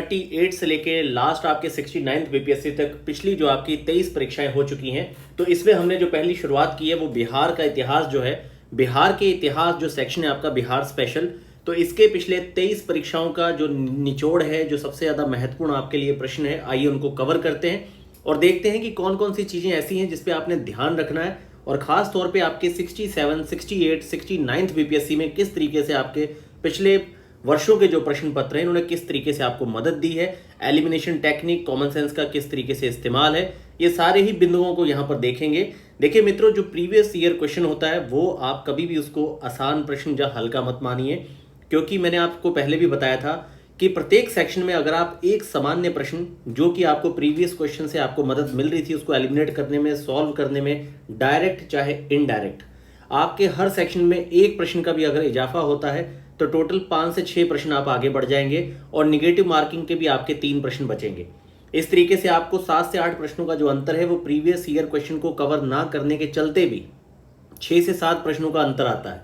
38 से लेके लास्ट आपके 69th बीपीएससी तक पिछली जो आपकी 23 परीक्षाएं हो चुकी हैं। तो इसमें हमने जो पहली शुरुआत की है वो बिहार का इतिहास जो है, बिहार के इतिहास जो सेक्शन है आपका बिहार स्पेशल, तो इसके पिछले 23 परीक्षाओं का जो निचोड़ है, जो सबसे ज़्यादा महत्वपूर्ण आपके लिए प्रश्न है, आइए उनको कवर करते हैं और देखते हैं कि कौन कौन सी चीज़ें ऐसी हैं जिस पे आपने ध्यान रखना है और ख़ास तौर पे आपके 67, 68, 69th बीपीएससी में किस तरीके से आपके पिछले वर्षों के जो प्रश्न पत्र हैं इन्होंने किस तरीके से आपको मदद दी है, एलिमिनेशन टेक्निक, कॉमन सेंस का किस तरीके से इस्तेमाल है, ये सारे ही बिंदुओं को यहाँ पर देखेंगे। देखिए मित्रों, जो प्रीवियस ईयर क्वेश्चन होता है वो आप कभी भी उसको आसान प्रश्न या हल्का मत मानिए, क्योंकि मैंने आपको पहले भी बताया था कि प्रत्येक सेक्शन में अगर आप एक सामान्य प्रश्न जो कि आपको प्रीवियस क्वेश्चन से आपको मदद मिल रही थी उसको एलिमिनेट करने में, सॉल्व करने में, डायरेक्ट चाहे इनडायरेक्ट, आपके हर सेक्शन में एक प्रश्न का भी अगर इजाफा होता है तो टोटल 5 से 6 प्रश्न आप आगे बढ़ जाएंगे और निगेटिव मार्किंग के भी आपके 3 प्रश्न बचेंगे। इस तरीके से आपको 7 से 8 प्रश्नों का जो अंतर है वो प्रीवियस ईयर क्वेश्चन को कवर ना करने के चलते भी 6 से 7 प्रश्नों का अंतर आता है।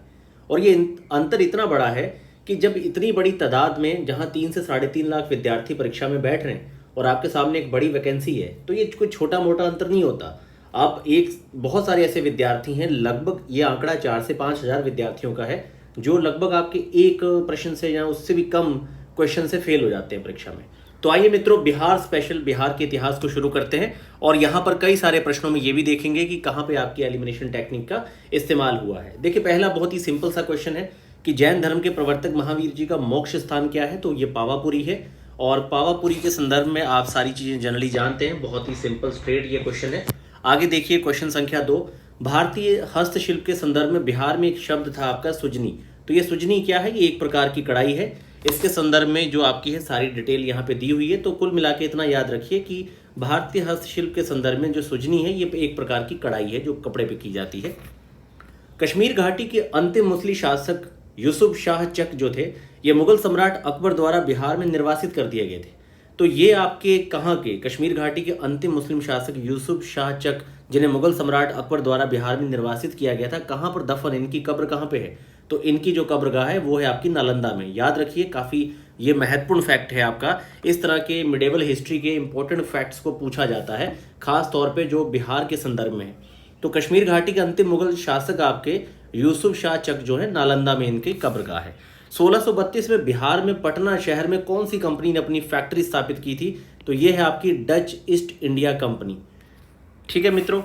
और ये अंतर इतना बड़ा है कि जब इतनी बड़ी तादाद में, जहां 3 से 3.5 लाख विद्यार्थी परीक्षा में बैठ रहे हैं और आपके सामने एक बड़ी वैकेंसी है, तो ये कोई छोटा मोटा अंतर नहीं होता। आप बहुत सारे ऐसे विद्यार्थी हैं, लगभग ये आंकड़ा 4 से 5 हज़ार विद्यार्थियों का है जो लगभग आपके एक प्रश्न से या उससे भी कम क्वेश्चन से फेल हो जाते हैं परीक्षा में। तो आइए मित्रों, बिहार स्पेशल, बिहार के इतिहास को शुरू करते हैं और यहाँ पर कई सारे प्रश्नों में ये भी देखेंगे कि कहाँ पे आपकी एलिमिनेशन टेक्निक का इस्तेमाल हुआ है। देखिए, पहला बहुत ही सिंपल सा क्वेश्चन है कि जैन धर्म के प्रवर्तक महावीर जी का मोक्ष स्थान क्या है, तो ये पावापुरी है। और पावापुरी के संदर्भ में आप सारी चीजें जनरली जानते हैं, बहुत ही सिंपल स्ट्रेट ये क्वेश्चन है। आगे देखिए क्वेश्चन संख्या 2, भारतीय हस्तशिल्प के संदर्भ में बिहार में एक शब्द था आपका सुजनी। तो ये सुजनी क्या है? ये एक प्रकार की कढ़ाई है। इसके संदर्भ में जो आपकी है सारी डिटेल यहाँ पे दी हुई है। तो कुल मिला के इतना याद रखिए कि भारतीय हस्तशिल्प के संदर्भ में जो सुजनी है ये एक प्रकार की कढ़ाई है जो कपड़े पे की जाती है। कश्मीर घाटी के अंतिम मुस्लिम शासक यूसुफ शाह चक जो थे, ये मुगल सम्राट अकबर द्वारा बिहार में निर्वासित कर दिए गए थे। तो ये आपके कहाँ के? कश्मीर घाटी के अंतिम मुस्लिम शासक यूसुफ शाह चक, जिन्हें मुगल सम्राट अकबर द्वारा बिहार में निर्वासित किया गया था, कहाँ पर दफन, इनकी कब्र कहाँ पे है? तो इनकी जो कब्रगाह है वो है आपकी नालंदा में। याद रखिए, काफ़ी ये महत्वपूर्ण फैक्ट है आपका। इस तरह के मिडेवल हिस्ट्री के इंपॉर्टेंट फैक्ट्स को पूछा जाता है, खास तौर पे जो बिहार के संदर्भ में है। तो कश्मीर घाटी के अंतिम मुगल शासक आपके यूसुफ शाह चक जो है, नालंदा में इनकी कब्रगाह है। 1632 में बिहार में पटना शहर में कौन सी कंपनी ने अपनी फैक्ट्री स्थापित की थी? तो ये है आपकी डच ईस्ट इंडिया कंपनी। ठीक है मित्रों,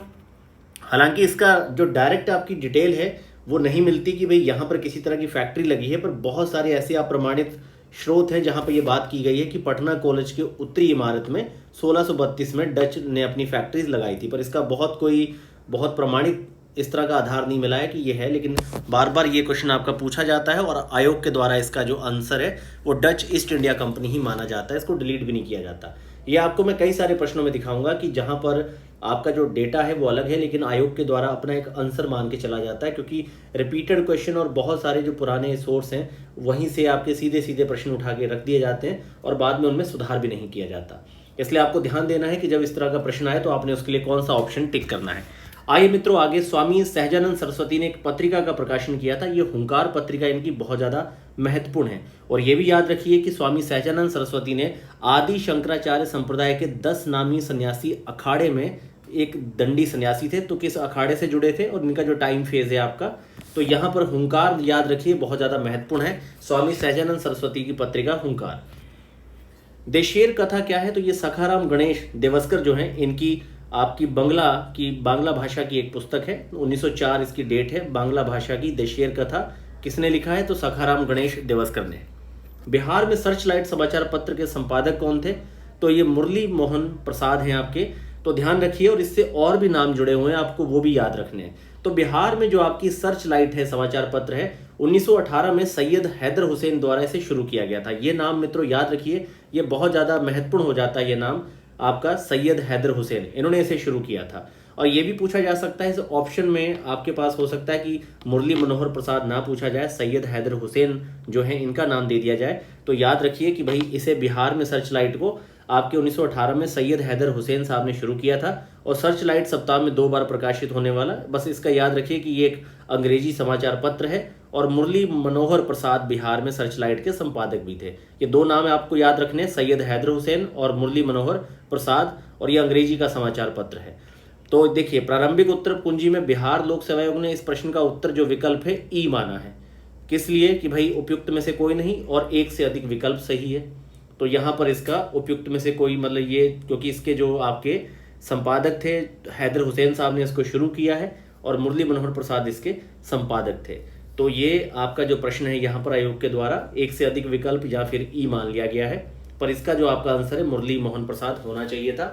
हालांकि इसका जो डायरेक्ट आपकी डिटेल है वो नहीं मिलती कि भाई यहाँ पर किसी तरह की फैक्ट्री लगी है, पर बहुत सारे ऐसे अप्रमाणित स्रोत हैं जहाँ पर यह बात की गई है कि पटना कॉलेज के उत्तरी इमारत में 1632 में डच ने अपनी फैक्ट्रीज लगाई थी। पर इसका बहुत प्रमाणित इस तरह का आधार नहीं मिला है कि ये है, लेकिन बार बार ये क्वेश्चन आपका पूछा जाता है और आयोग के द्वारा इसका जो आंसर है वो डच ईस्ट इंडिया कंपनी ही माना जाता है। इसको डिलीट भी नहीं किया जाता। ये आपको मैं कई सारे प्रश्नों में दिखाऊंगा कि जहां पर आपका जो डेटा है वो अलग है, लेकिन आयोग के द्वारा अपना एक आंसर मान के चला जाता है, क्योंकि रिपीटेड क्वेश्चन और बहुत सारे जो पुराने सोर्स हैं वहीं से आपके सीधे सीधे प्रश्न उठा के रख दिए जाते हैं और बाद में उनमें सुधार भी नहीं किया जाता। इसलिए आपको ध्यान देना है कि जब इस तरह का प्रश्न आए तो आपने उसके लिए कौन सा ऑप्शन टिक करना है। आइए मित्रों आगे, स्वामी सहजानंद सरस्वती ने एक पत्रिका का प्रकाशन किया था। ये हुंकार पत्रिका इनकी बहुत ज़्यादा महत्वपूर्ण है। और ये भी याद रखिए कि स्वामी सहजानंद सरस्वती ने आदि शंकराचार्य संप्रदाय के 10 नामी सन्यासी अखाड़े में एक दंडी सन्यासी थे। तो किस अखाड़े से जुड़े थे और इनका जो टाइम फेज है आपका, तो यहाँ पर हुंकार याद रखिए बहुत ज़्यादा महत्वपूर्ण है। स्वामी सहजानंद सरस्वती की पत्रिका हुंकार। देशेर कथा क्या है? तो ये सखाराम गणेश देवस्कर जो है, इनकी आपकी बांग्ला भाषा की एक पुस्तक है। 1904 इसकी डेट है। बांग्ला भाषा की देशेर कथा किसने लिखा है? तो सखाराम गणेश देवस्कर ने। बिहार में सर्च लाइट समाचार पत्र के संपादक कौन थे? तो ये मुरली मोहन प्रसाद हैं आपके। तो ध्यान रखिए, और इससे और भी नाम जुड़े हुए हैं, आपको वो भी याद रखने हैं। तो बिहार में जो आपकी सर्च लाइट है समाचार पत्र है, 1918 में सैयद हैदर हुसैन द्वारा इसे शुरू किया गया था। ये नाम मित्रों याद रखिए, ये बहुत ज़्यादा महत्वपूर्ण हो जाता है। ये नाम आपका सैयद हैदर हुसैन, इन्होंने इसे शुरू किया था। और ये भी पूछा जा सकता है, इस ऑप्शन में आपके पास हो सकता है कि मुरली मनोहर प्रसाद ना पूछा जाए, सैयद हैदर हुसैन जो है इनका नाम दे दिया जाए। तो याद रखिए कि भाई इसे बिहार में सर्च लाइट को आपके 1918 में सैयद हैदर हुसैन साहब ने शुरू किया था। और सर्च लाइट सप्ताह में 2 बार प्रकाशित होने वाला, बस इसका याद रखिए कि ये एक अंग्रेजी समाचार पत्र है और मुरली मनोहर प्रसाद बिहार में सर्चलाइट के संपादक भी थे। ये दो नाम आपको याद रखने, सैयद हैदर हुसैन और मुरली मनोहर प्रसाद, और ये अंग्रेजी का समाचार पत्र है। तो देखिए, प्रारंभिक उत्तर कुंजी में बिहार लोक सेवा आयोग ने इस प्रश्न का उत्तर जो विकल्प है ई माना है। किस लिए? कि भाई उपयुक्त में से कोई नहीं और एक से अधिक विकल्प सही है। तो यहाँ पर इसका उपयुक्त में से कोई मतलब ये, क्योंकि इसके जो आपके संपादक थे हैदर हुसैन साहब ने इसको शुरू किया है और मुरली मनोहर प्रसाद इसके संपादक थे। तो ये आपका जो प्रश्न है यहाँ पर आयोग के द्वारा एक से अधिक विकल्प या फिर ई मान लिया गया है, पर इसका जो आपका आंसर है मुरली मोहन प्रसाद होना चाहिए था।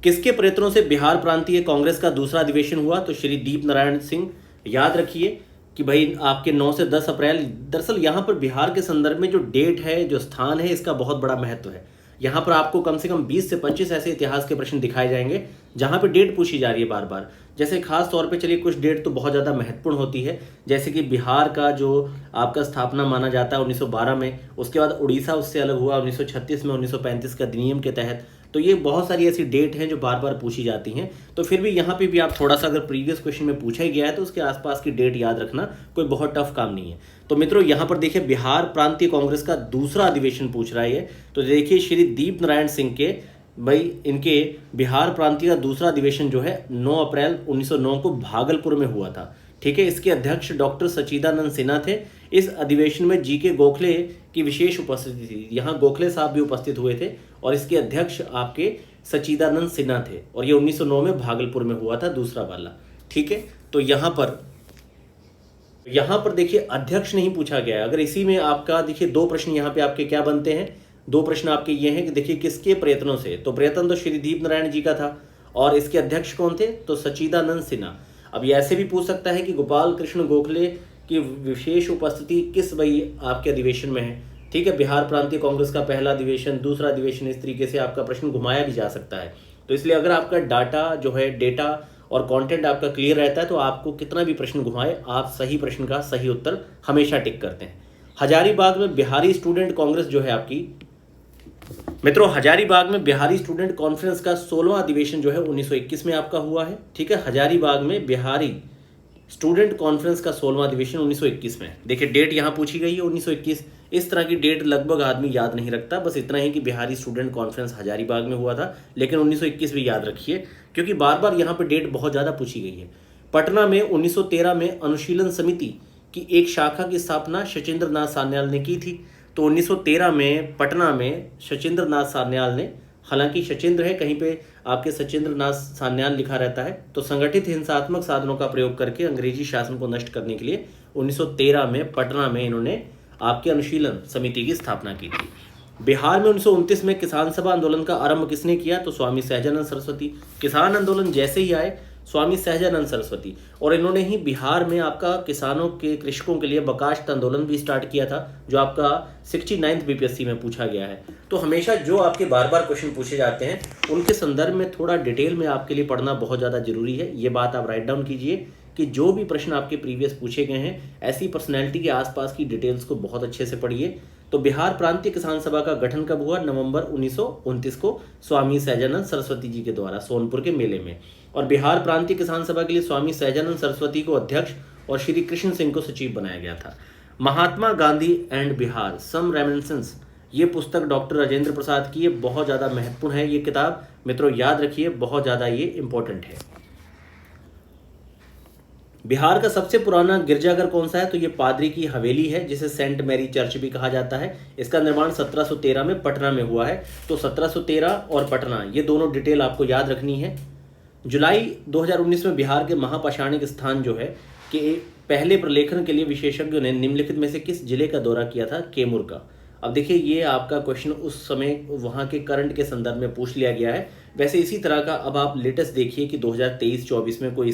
किसके प्रयत्नों से बिहार प्रांतीय कांग्रेस का दूसरा अधिवेशन हुआ? तो श्री दीप नारायण सिंह। याद रखिए कि भाई आपके 9 से 10 अप्रैल, दरअसल यहाँ पर बिहार के संदर्भ में जो डेट है, जो स्थान है, इसका बहुत बड़ा महत्व है। यहाँ पर आपको कम से कम 20 से 25 ऐसे इतिहास के प्रश्न दिखाए जाएंगे जहाँ पे डेट पूछी जा रही है बार बार। जैसे खास तौर पे चलिए कुछ डेट तो बहुत ज़्यादा महत्वपूर्ण होती है, जैसे कि बिहार का जो आपका स्थापना माना जाता है 1912 में, उसके बाद उड़ीसा उससे अलग हुआ 1936 में 1935 का अधिनियम के तहत। तो ये बहुत सारी ऐसी डेट हैं जो बार बार पूछी जाती हैं। तो फिर भी यहाँ पे भी आप थोड़ा सा अगर प्रीवियस क्वेश्चन में पूछा ही गया है तो उसके आसपास की डेट याद रखना कोई बहुत टफ काम नहीं है। तो मित्रों यहाँ पर देखिए बिहार प्रांतीय कांग्रेस का दूसरा अधिवेशन पूछ रहा है। तो देखिए श्री दीप नारायण सिंह के भाई इनके बिहार प्रांतीय का दूसरा अधिवेशन जो है 9 अप्रैल 1909 को भागलपुर में हुआ था। ठीक है, इसके अध्यक्ष डॉक्टर सच्चिदानंद सिन्हा थे। इस अधिवेशन में जीके गोखले की विशेष उपस्थिति थी। यहाँ गोखले साहब भी उपस्थित हुए थे और इसके अध्यक्ष आपके सच्चिदानंद सिन्हा थे और ये 1909 में भागलपुर में हुआ था दूसरा वाला। ठीक है, तो यहाँ पर देखिए अध्यक्ष नहीं पूछा गया है। अगर इसी में आपका देखिए दो प्रश्न यहाँ पे आपके क्या बनते हैं, दो प्रश्न आपके ये हैं कि देखिए किसके प्रयत्नों से, तो प्रयत्न तो श्री दीप नारायण जी का था और इसके अध्यक्ष कौन थे? तो सच्चिदानंद सिन्हा। अब ये ऐसे भी पूछ सकता है कि गोपाल कृष्ण गोखले की विशेष उपस्थिति किस भाई आपके अधिवेशन में है। ठीक है, बिहार प्रांतीय कांग्रेस का पहला अधिवेशन, दूसरा अधिवेशन, इस तरीके से आपका प्रश्न घुमाया भी जा सकता है। तो इसलिए अगर आपका डाटा जो है, डेटा और कंटेंट आपका क्लियर रहता है तो आपको कितना भी प्रश्न घुमाए आप सही प्रश्न का सही उत्तर हमेशा टिक करते हैं। हजारीबाग में बिहारी स्टूडेंट कांग्रेस जो है आपकी मित्रों, हजारीबाग में बिहारी स्टूडेंट कॉन्फ्रेंस का 16वां अधिवेशन जो है 1921 में आपका हुआ है। ठीक है, हजारीबाग में बिहारी स्टूडेंट कॉन्फ्रेंस का 16वां अधिवेशन 1921 में। देखिए डेट यहाँ पूछी गई है 1921। इस तरह की डेट लगभग आदमी याद नहीं रखता, बस इतना ही कि बिहारी स्टूडेंट कॉन्फ्रेंस हजारीबाग में हुआ था, लेकिन 1921 भी याद रखिए क्योंकि बार बार यहाँ पर डेट बहुत ज़्यादा पूछी गई है। पटना में 1913 में अनुशीलन समिति की एक शाखा की स्थापना सचिंद्र नाथ सान्याल ने की थी। तो 1913 में पटना में सचिंद्र नाथ सान्याल ने, हालांकि सचिंद्र है कहीं पे आपके सचिंद्र नाथ सान्याल लिखा रहता है, तो संगठित हिंसात्मक साधनों का प्रयोग करके अंग्रेजी शासन को नष्ट करने के लिए 1913 में पटना में इन्होंने आपके अनुशीलन समिति की स्थापना की थी। बिहार में 1929 में किसान सभा आंदोलन का आरंभ किसने किया? तो स्वामी सहजानंद सरस्वती। किसान आंदोलन जैसे ही आए स्वामी सहजानंद सरस्वती, और इन्होंने ही बिहार में आपका किसानों के, कृषकों के लिए बकाश्त आंदोलन भी स्टार्ट किया था जो आपका 69th बीपीएससी में पूछा गया है। तो हमेशा जो आपके बार बार क्वेश्चन पूछे जाते हैं उनके संदर्भ में थोड़ा डिटेल में आपके लिए पढ़ना बहुत ज़्यादा जरूरी है। ये बात आप राइट डाउन कीजिए कि जो भी प्रश्न आपके प्रीवियस पूछे गए हैं ऐसी पर्सनैलिटी के आसपास की डिटेल्स को बहुत अच्छे से पढ़िए। तो बिहार प्रांतीय किसान सभा का गठन कब हुआ? नवंबर 1929 को स्वामी सहजानंद सरस्वती जी के द्वारा सोनपुर के मेले में। और बिहार प्रांतीय किसान सभा के लिए स्वामी सहजानंद सरस्वती को अध्यक्ष और श्री कृष्ण सिंह को सचिव बनाया गया था। Mahatma Gandhi and Bihar some reminiscence, ये पुस्तक डॉक्टर राजेंद्र प्रसाद की, ये बहुत ज़्यादा महत्वपूर्ण है। ये किताब मित्रों याद रखिए, बहुत ज़्यादा ये इंपॉर्टेंट है। बिहार का सबसे पुराना गिरजाघर कौन सा है? तो ये पादरी की हवेली है जिसे सेंट मैरी चर्च भी कहा जाता है। इसका निर्माण 1713 में पटना में हुआ है। तो 1713 और पटना, ये दोनों डिटेल आपको याद रखनी है। जुलाई 2019 में बिहार के महापाषाणिक स्थान जो है कि पहले प्रलेखन के लिए विशेषज्ञों ने निम्नलिखित में से किस जिले का दौरा किया था? केमुर का। अब देखिए ये आपका क्वेश्चन उस समय वहाँ के करंट के संदर्भ में पूछ लिया गया है। वैसे इसी तरह का अब आप लेटेस्ट देखिए कि 2023-24 में कोई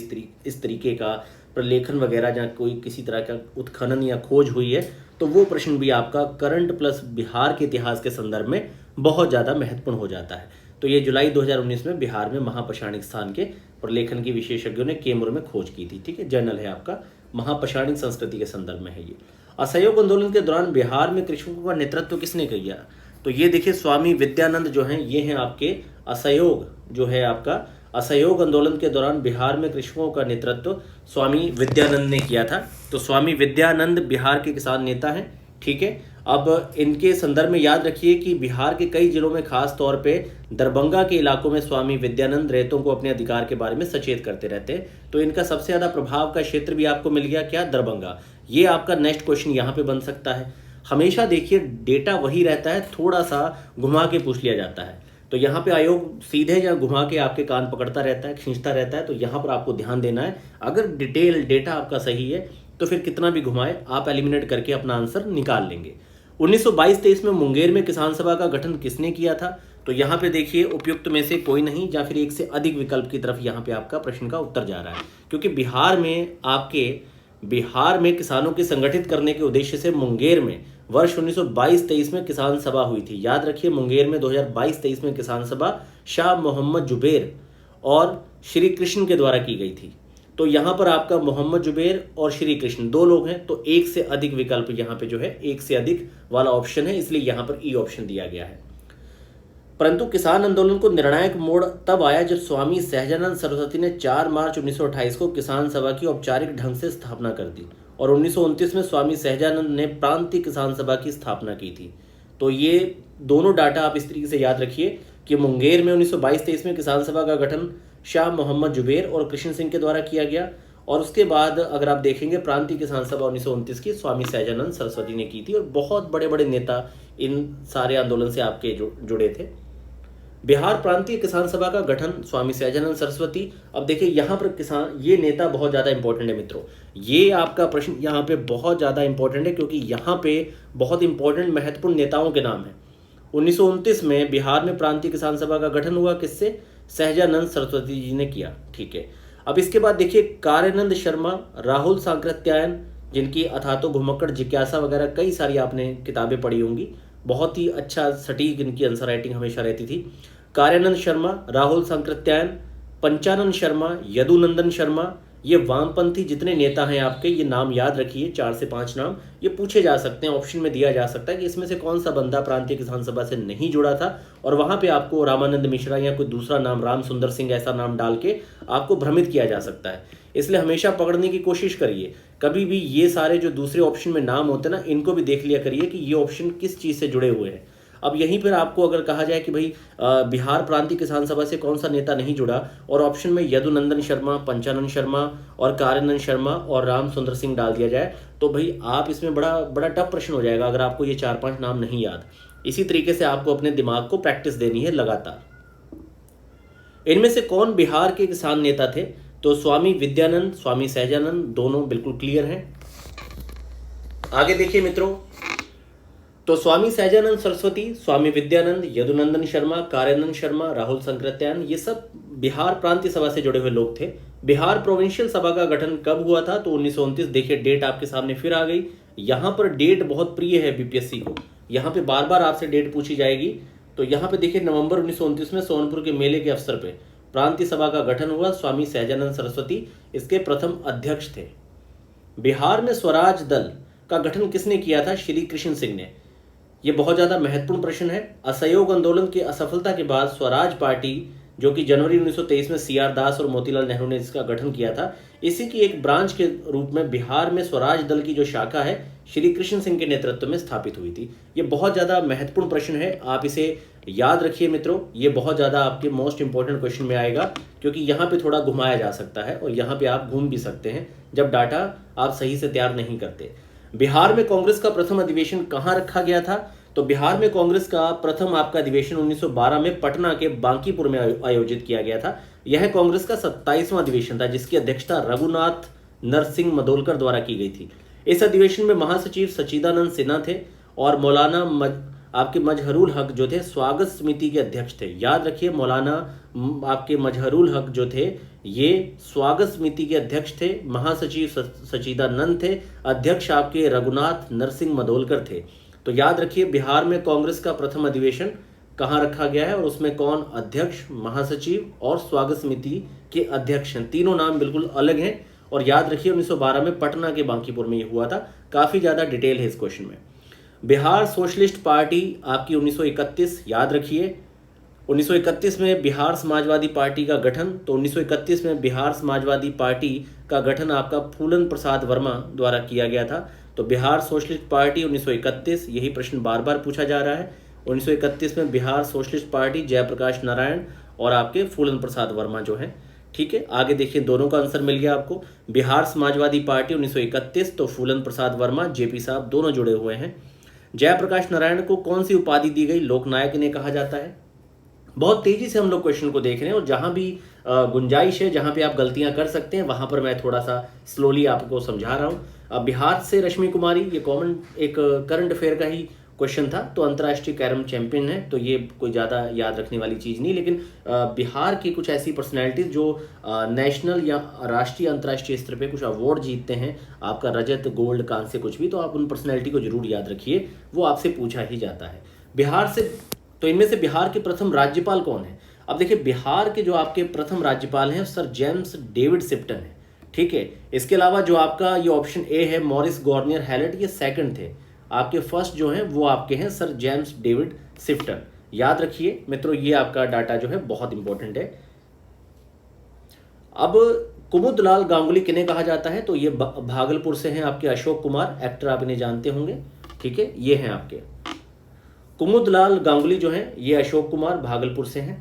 इस तरीके का प्रलेखन वगैरह या कोई किसी तरह का उत्खनन या खोज हुई है तो वो प्रश्न भी आपका करंट प्लस बिहार के इतिहास के संदर्भ में बहुत ज़्यादा महत्वपूर्ण हो जाता है। तो ये जुलाई 2019 में बिहार में महापाषाणिक स्थान के प्रलेखन की विशेषज्ञों ने केमुर में खोज की थी। ठीक है, जर्नल है आपका, महापाषाणिक संस्कृति के संदर्भ में है ये। असहयोग आंदोलन के दौरान बिहार में कृषकों का नेतृत्व किसने किया? तो ये देखिए स्वामी विद्यानंद जो हैं, ये हैं आपके असहयोग जो है आपका असहयोग आंदोलन के दौरान बिहार में कृषकों का नेतृत्व स्वामी विद्यानंद ने किया था। तो स्वामी विद्यानंद बिहार के किसान नेता हैं, ठीक है। अब इनके संदर्भ में याद रखिए कि बिहार के कई जिलों में खास तौर पे दरभंगा के इलाकों में स्वामी विद्यानंद रैयतों को अपने अधिकार के बारे में सचेत करते रहते हैं। तो इनका सबसे ज़्यादा प्रभाव का क्षेत्र भी आपको मिल गया, क्या? दरभंगा। ये आपका नेक्स्ट क्वेश्चन यहाँ पे बन सकता है। हमेशा देखिए डेटा वही रहता है, थोड़ा सा घुमा के पूछ लिया जाता है। तो यहाँ पे आयोग सीधे या घुमा के आपके कान पकड़ता रहता है, खींचता रहता है। तो यहाँ पर आपको ध्यान देना है, अगर डिटेल डेटा आपका सही है तो फिर कितना भी घुमाए आप एलिमिनेट करके अपना आंसर निकाल लेंगे। 1922-23 में मुंगेर में किसान सभा का गठन किसने किया था? तो यहाँ पे देखिए उपयुक्त में से कोई नहीं, या फिर एक से अधिक विकल्प की तरफ यहाँ पे आपका प्रश्न का उत्तर जा रहा है, क्योंकि बिहार में किसानों की संगठित करने के उद्देश्य से मुंगेर में वर्ष 1922-23 में किसान सभा हुई थी। याद रखिए मुंगेर में 2022-23 में किसान सभा शाह मोहम्मद जुबैर और श्री कृष्ण के द्वारा की गई थी। तो यहाँ पर आपका मोहम्मद जुबैर और श्री कृष्ण दो लोग हैं, तो एक से अधिक विकल्प यहाँ पे जो है एक से अधिक वाला ऑप्शन है, इसलिए यहाँ पर ई ऑप्शन दिया गया है। परंतु किसान आंदोलन को निर्णायक मोड़ तब आया जब स्वामी सहजानंद सरस्वती ने 4 मार्च 1928 को किसान सभा की औपचारिक ढंग से स्थापना कर दी और 1929 में स्वामी सहजानंद ने प्रांतीय किसान सभा की स्थापना की थी। तो ये दोनों डाटा आप इस तरीके से याद रखिए कि मुंगेर में 1922-23 में किसान सभा का गठन शाह मोहम्मद जुबैर और कृष्ण सिंह के द्वारा किया गया, और उसके बाद अगर आप देखेंगे प्रांतीय किसान सभा 1929 की स्वामी सहजानंद सरस्वती ने की थी, और बहुत बड़े बड़े नेता इन सारे आंदोलन से आपके जुड़े थे। बिहार प्रांतीय किसान सभा का गठन स्वामी सहजानंद सरस्वती। अब देखिए यहाँ पर किसान, ये नेता बहुत ज़्यादा इंपॉर्टेंट है मित्रों, ये आपका प्रश्न यहाँ पे बहुत ज़्यादा इंपॉर्टेंट है, क्योंकि यहाँ पे बहुत इंपॉर्टेंट महत्वपूर्ण नेताओं के नाम है। 1929 में बिहार में प्रांतीय किसान सभा का गठन हुआ, किससे? सहजानंद सरस्वती जी ने किया, ठीक है। अब इसके बाद देखिए कार्यानंद शर्मा, राहुल सांकृत्यायन, जिनकी अथातो घुमक्कड़, जिज्ञासा वगैरह कई सारी आपने किताबें पढ़ी होंगी, बहुत ही अच्छा सटीक इनकी आंसर राइटिंग हमेशा रहती थी। कार्यानंद शर्मा, राहुल सांकृत्यायन, पंचानन शर्मा, यदुनंदन शर्मा, ये वामपंथी जितने नेता हैं आपके, ये नाम याद रखिए, 4 से 5 नाम ये पूछे जा सकते हैं, ऑप्शन में दिया जा सकता है कि इसमें से कौन सा बंदा प्रांतीय किसान सभा से नहीं जुड़ा था, और वहां पे आपको रामानंद मिश्रा या कोई दूसरा नाम, राम सुंदर सिंह, ऐसा नाम डाल के आपको भ्रमित किया जा सकता है। इसलिए हमेशा पकड़ने की कोशिश करिए, कभी भी ये सारे जो दूसरे ऑप्शन में नाम होते हैं ना, इनको भी देख लिया करिए कि ये ऑप्शन किस चीज़ से जुड़े हुए हैं। अब यहीं पर आपको अगर कहा जाए कि भाई बिहार प्रांतीय किसान सभा से कौन सा नेता नहीं जुड़ा, और ऑप्शन में यदुनंदन शर्मा, पंचानन शर्मा और कार्यानंद शर्मा और राम सुंदर सिंह डाल दिया जाए, तो भाई आप इसमें बड़ा टफ प्रश्न हो जाएगा अगर आपको ये 4-5 नाम नहीं याद। इसी तरीके से आपको अपने दिमाग को प्रैक्टिस देनी है लगातार। इनमें से कौन बिहार के किसान नेता थे? तो स्वामी विद्यानंद, स्वामी सहजानंद, दोनों बिल्कुल क्लियर हैं। आगे देखिए मित्रों, तो स्वामी सहजानंद सरस्वती, स्वामी विद्यानंद, यदुनंदन शर्मा, कार्यानंद शर्मा, राहुल सांकृत्यायन, ये सब बिहार प्रांतीय सभा से जुड़े हुए लोग थे। बिहार प्रोविंशियल सभा का गठन कब हुआ था? तो 1929। देखिए डेट आपके सामने फिर आ गई, यहाँ पर डेट बहुत प्रिय है बीपीएससी को, यहाँ पे बार बार आपसे डेट पूछी जाएगी। तो यहाँ पे देखिए नवंबर 1929 में सोनपुर के मेले के अवसर पे प्रांतीय सभा का गठन हुआ, स्वामी सहजानंद सरस्वती इसके प्रथम अध्यक्ष थे। बिहार में स्वराज दल का गठन किसने किया था? श्री कृष्ण सिंह ने। ये बहुत ज़्यादा महत्वपूर्ण प्रश्न है। असहयोग आंदोलन की असफलता के बाद स्वराज पार्टी, जो कि जनवरी 1923 में सीआर दास और मोतीलाल नेहरू ने इसका गठन किया था, इसी की एक ब्रांच के रूप में बिहार में स्वराज दल की जो शाखा है श्री कृष्ण सिंह के नेतृत्व में स्थापित हुई थी। ये बहुत ज़्यादा महत्वपूर्ण प्रश्न है, आप इसे याद रखिए मित्रों, ये बहुत ज़्यादा आपके मोस्ट इंपॉर्टेंट क्वेश्चन में आएगा, क्योंकि यहाँ पे थोड़ा घुमाया जा सकता है और यहाँ पे आप घूम भी सकते हैं जब डाटा आप सही से तैयार नहीं करते। बिहार में कांग्रेस का प्रथम अधिवेशन कहाँ रखा गया था? तो बिहार में कांग्रेस का प्रथम आपका अधिवेशन 1912 में पटना के बांकीपुर में आयोजित किया गया था। यह कांग्रेस का 27वां अधिवेशन था, जिसकी अध्यक्षता रघुनाथ नरसिंह मदोलकर द्वारा की गई थी। इस अधिवेशन में महासचिव सच्चिदानंद सिन्हा थे और मौलाना आपके मजहरुल हक जो थे स्वागत समिति के अध्यक्ष थे। याद रखिए मौलाना आपके मजहरुल हक जो थे ये स्वागत समिति के अध्यक्ष थे, महासचिव सच्चिदानंद थे, अध्यक्ष आपके रघुनाथ नरसिंह मदोलकर थे। तो याद रखिए बिहार में कांग्रेस का प्रथम अधिवेशन कहाँ रखा गया है और उसमें कौन अध्यक्ष, महासचिव और स्वागत समिति के अध्यक्ष हैं। तीनों नाम बिल्कुल अलग हैं और याद रखिए 1912 में पटना के बांकीपुर में ये हुआ था। काफ़ी ज़्यादा डिटेल है इस क्वेश्चन में। बिहार सोशलिस्ट पार्टी आपकी 1931, याद रखिए 1931 में बिहार समाजवादी पार्टी का गठन, तो 1931 में बिहार समाजवादी पार्टी का गठन आपका फूलन प्रसाद वर्मा द्वारा किया गया था। तो बिहार सोशलिस्ट पार्टी 1931, यही प्रश्न बार बार पूछा जा रहा है। 1931 में बिहार सोशलिस्ट पार्टी जयप्रकाश नारायण और आपके फूलन प्रसाद वर्मा जो है। ठीक है, आगे देखिए दोनों का आंसर मिल गया आपको। बिहार समाजवादी पार्टी 1931, तो फूलन प्रसाद वर्मा जेपी साहब दोनों जुड़े हुए हैं। जयप्रकाश नारायण को कौन सी उपाधि दी गई? लोकनायक इन्हें कहा जाता है। बहुत तेजी से हम लोग क्वेश्चन को देख रहे हैं और जहां भी गुंजाइश है, जहां पे आप गलतियां कर सकते हैं, वहां पर मैं थोड़ा सा स्लोली आपको समझा रहा हूं। अब बिहार से रश्मि कुमारी, ये कॉमन एक करंट अफेयर का ही क्वेश्चन था, तो अंतर्राष्ट्रीय कैरम चैंपियन है, तो ये कोई ज़्यादा याद रखने वाली चीज़ नहीं। लेकिन बिहार की कुछ ऐसी पर्सनैलिटीज जो नेशनल या राष्ट्रीय अंतर्राष्ट्रीय स्तर पे कुछ अवार्ड जीतते हैं, आपका रजत, गोल्ड, कांस्य, कुछ भी, तो आप उन पर्सनैलिटी को जरूर याद रखिए, वो आपसे पूछा ही जाता है। बिहार से, तो इनमें से बिहार के प्रथम राज्यपाल कौन है? अब देखिए बिहार के जो आपके प्रथम राज्यपाल हैं सर जेम्स डेविड सिप्टन है। ठीक है, इसके अलावा जो आपका ये ऑप्शन ए है मॉरिस गॉर्नियर हैलेट, ये सेकंड थे। आपके फर्स्ट जो हैं वो आपके हैं सर जेम्स डेविड सिप्टन। याद रखिए मित्रों, ये आपका डाटा जो है बहुत इंपॉर्टेंट है। अब कुमुदलाल गांगुली किन्हें कहा जाता है? तो ये भागलपुर से हैं आपके अशोक कुमार, एक्टर, आप इन्हें जानते होंगे। ठीक है, ये हैं आपके कुमुदलाल गांगुली जो हैं, ये अशोक कुमार भागलपुर से हैं।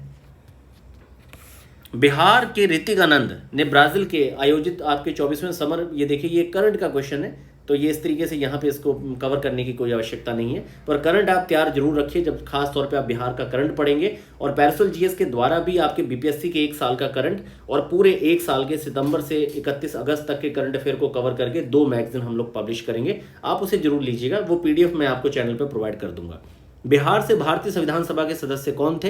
बिहार के ऋतिक आनंद ने ब्राजील के आयोजित आपके 24वें समर, ये देखिए ये करंट का क्वेश्चन है, तो ये इस तरीके से यहाँ पे इसको कवर करने की कोई आवश्यकता नहीं है, पर करंट आप तैयार जरूर रखिए जब खास तौर पे आप बिहार का करंट पढ़ेंगे। और पैरासोल जीएस के द्वारा भी आपके बीपीएससी के 1 साल का करंट और पूरे 1 साल के सितंबर से 31 अगस्त तक के करंट अफेयर को कवर करके 2 मैगजीन हम लोग पब्लिश करेंगे, आप उसे जरूर लीजिएगा, वो पीडीएफ मैं आपको चैनल पर प्रोवाइड कर दूंगा। बिहार से भारतीय संविधान सभा के सदस्य कौन थे?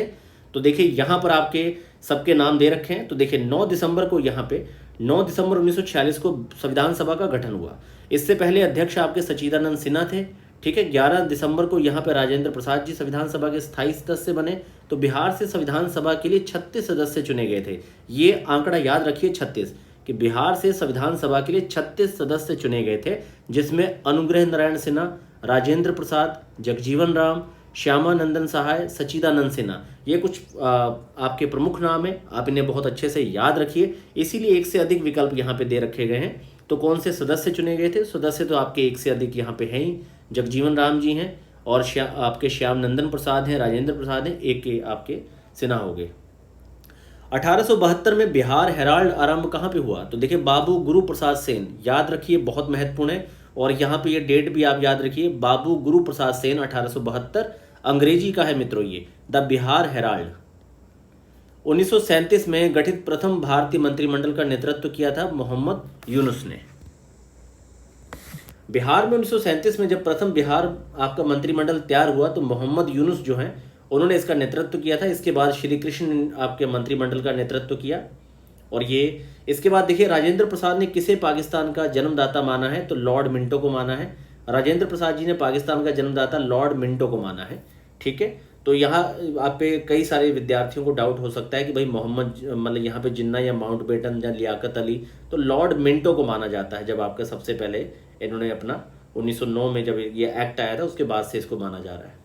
तो देखिए यहाँ पर आपके सबके नाम दे रखे हैं। तो देखिए 9 दिसंबर को, यहाँ पे 9 दिसंबर 1946 को संविधान सभा का गठन हुआ। इससे पहले अध्यक्ष आपके सच्चिदानंद सिन्हा थे। ठीक है, 11 दिसंबर को यहाँ पे राजेंद्र प्रसाद जी संविधान सभा के स्थायी सदस्य बने। तो बिहार से संविधान सभा के लिए 36 सदस्य चुने गए थे। ये आंकड़ा याद रखिए 36, कि बिहार से संविधान सभा के लिए 36 सदस्य चुने गए थे, जिसमें अनुग्रह नारायण सिन्हा, राजेंद्र प्रसाद, जगजीवन राम, श्यामानंदन सहाय, सच्चिदानंद सिन्हा, ये कुछ आपके प्रमुख नाम है, आप इन्हें बहुत अच्छे से याद रखिए। इसीलिए एक से अधिक विकल्प यहाँ पे दे रखे गए हैं। तो कौन से सदस्य चुने गए थे? सदस्य तो आपके एक से अधिक यहाँ पे हैं ही, जगजीवन राम जी हैं और आपके श्यामानंदन प्रसाद हैं, राजेंद्र प्रसाद हैं, एक के आपके सिन्हा हो गए। 1872 में बिहार हेराल्ड आरंभ कहाँ पे हुआ? तो देखिए बाबू गुरु प्रसाद सेन, याद रखिए बहुत महत्वपूर्ण है, और यहाँ पे ये डेट भी आप याद रखिए, बाबू गुरु प्रसाद सेन 1872, अंग्रेजी का है मित्रों ये, द बिहार हेराल्ड। 1937 में गठित प्रथम भारतीय मंत्रिमंडल का नेतृत्व किया था मोहम्मद यूनुस ने। बिहार में 1937 में जब प्रथम बिहार आपका मंत्रिमंडल तैयार हुआ तो मोहम्मद यूनुस जो हैं उन्होंने इसका नेतृत्व किया था। इसके बाद श्री कृष्ण ने आपके मंत्रिमंडल का नेतृत्व किया। और ये इसके बाद देखिए राजेंद्र प्रसाद ने किसे पाकिस्तान का जन्मदाता माना है? तो लॉर्ड मिंटो को माना है। राजेंद्र प्रसाद जी ने पाकिस्तान का जन्मदाता लॉर्ड मिंटो को माना है। ठीक है, तो यहाँ आप पे कई सारे विद्यार्थियों को डाउट हो सकता है कि भाई मोहम्मद, मतलब यहाँ पे जिन्ना या माउंटबेटन या लियाकत अली, तो लॉर्ड मिंटो को माना जाता है। जब आपका सबसे पहले इन्होंने अपना 1909 में जब ये एक्ट आया था उसके बाद से इसको माना जा रहा है।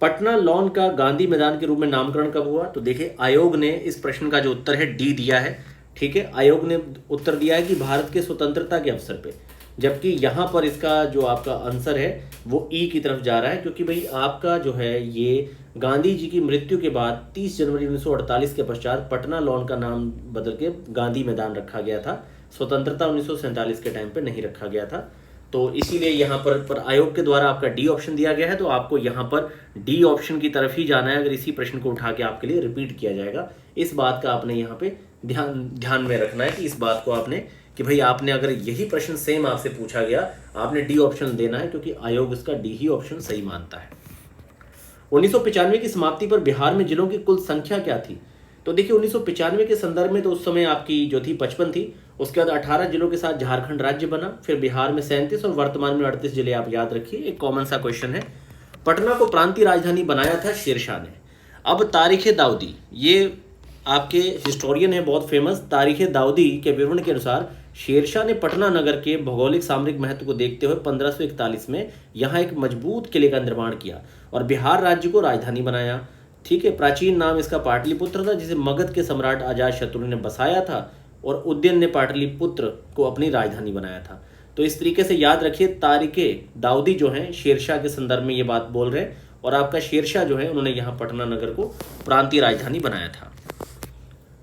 पटना लॉन का गांधी मैदान के रूप में नामकरण कब हुआ? तो देखिए आयोग ने इस प्रश्न का जो उत्तर है डी दिया है। ठीक है, आयोग ने उत्तर दिया है कि भारत के स्वतंत्रता के अवसर पे, जबकि यहाँ पर इसका जो आपका आंसर है वो ई की तरफ जा रहा है, क्योंकि भाई आपका जो है ये गांधी जी की मृत्यु के बाद 30 जनवरी 1948 के पश्चात पटना लॉन का नाम बदल के गांधी मैदान रखा गया था। स्वतंत्रता 1947 के टाइम पे नहीं रखा गया था, तो इसीलिए यहाँ पर आयोग के द्वारा आपका डी ऑप्शन दिया गया है। तो आपको यहाँ पर डी ऑप्शन की तरफ ही जाना है। अगर इसी प्रश्न को उठा के आपके लिए रिपीट किया जाएगा, इस बात का आपने यहाँ पे ध्यान में रखना है कि इस बात को आपने, कि भाई आपने अगर यही प्रश्न सेम आपसे पूछा गया, आपने डी ऑप्शन देना है, क्योंकि आयोग इसका डी ही ऑप्शन सही मानता है। 1995 की समाप्ति पर बिहार में जिलों की कुल संख्या क्या थी? तो देखिए 1995 के संदर्भ में तो उस समय आपकी जो थी 55 थी, उसके बाद 18 जिलों के साथ झारखंड राज्य बना, फिर बिहार में 37 और वर्तमान में 38 जिले। आप याद रखिए, एक कॉमन सा क्वेश्चन है। पटना को प्रांतीय राजधानी बनाया था शेरशाह ने। अब तारीख दाऊदी, ये आपके हिस्टोरियन है बहुत फेमस, तारीख दाऊदी के विवरण के अनुसार शेरशाह ने पटना नगर के भौगोलिक सामरिक महत्व को देखते हुए 1541 में यहाँ एक मजबूत किले का निर्माण किया और बिहार राज्य को राजधानी बनाया। ठीक है। प्राचीन नाम इसका पाटलिपुत्र था, जिसे मगध के सम्राट अजातशत्रु ने बसाया था और उदयन ने पाटलिपुत्र को अपनी राजधानी बनाया था। तो इस तरीके से याद रखिए, तारिके दाऊदी जो हैं शेरशाह के संदर्भ में ये बात बोल रहे हैं, और आपका शेरशाह जो है उन्होंने यहाँ पटना नगर को प्रांतीय राजधानी बनाया था।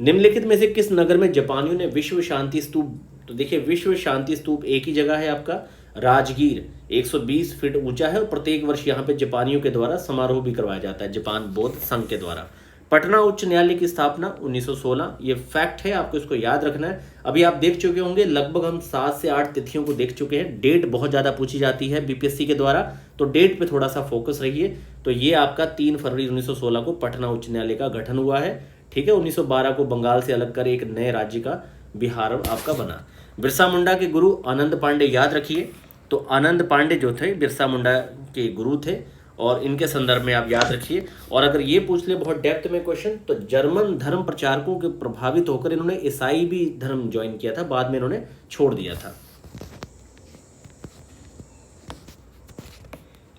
निम्नलिखित में से किस नगर में जापानियों ने विश्व शांति स्तूप, तो देखिए विश्व शांति स्तूप एक ही जगह है आपका, राजगीर, 120 फीट ऊंचा है, और प्रत्येक वर्ष यहाँ पे जापानियों के द्वारा समारोह भी करवाया जाता है, जापान बौद्ध संघ के द्वारा। पटना उच्च न्यायालय की स्थापना 1916, ये फैक्ट है, आपको इसको याद रखना है। अभी आप देख चुके होंगे, लगभग हम 7 से 8 तिथियों को देख चुके हैं। डेट बहुत ज़्यादा पूछी जाती है बीपीएससी के द्वारा, तो डेट पे थोड़ा सा फोकस रहिए। तो ये आपका 3 फरवरी 1916 को पटना उच्च न्यायालय का गठन हुआ है, ठीक है। 1912 को बंगाल से अलग कर एक नए राज्य का बिहार आपका बना। बिरसा मुंडा के गुरु आनंद पांडे याद रखिए, तो आनंद पांडे जो थे बिरसा मुंडा के गुरु थे, और इनके संदर्भ में आप याद रखिए। और अगर ये पूछ ले बहुत डेप्थ में क्वेश्चन, तो जर्मन धर्म प्रचारकों के प्रभावित होकर इन्होंने ईसाई भी धर्म ज्वाइन किया था, बाद में इन्होंने छोड़ दिया था।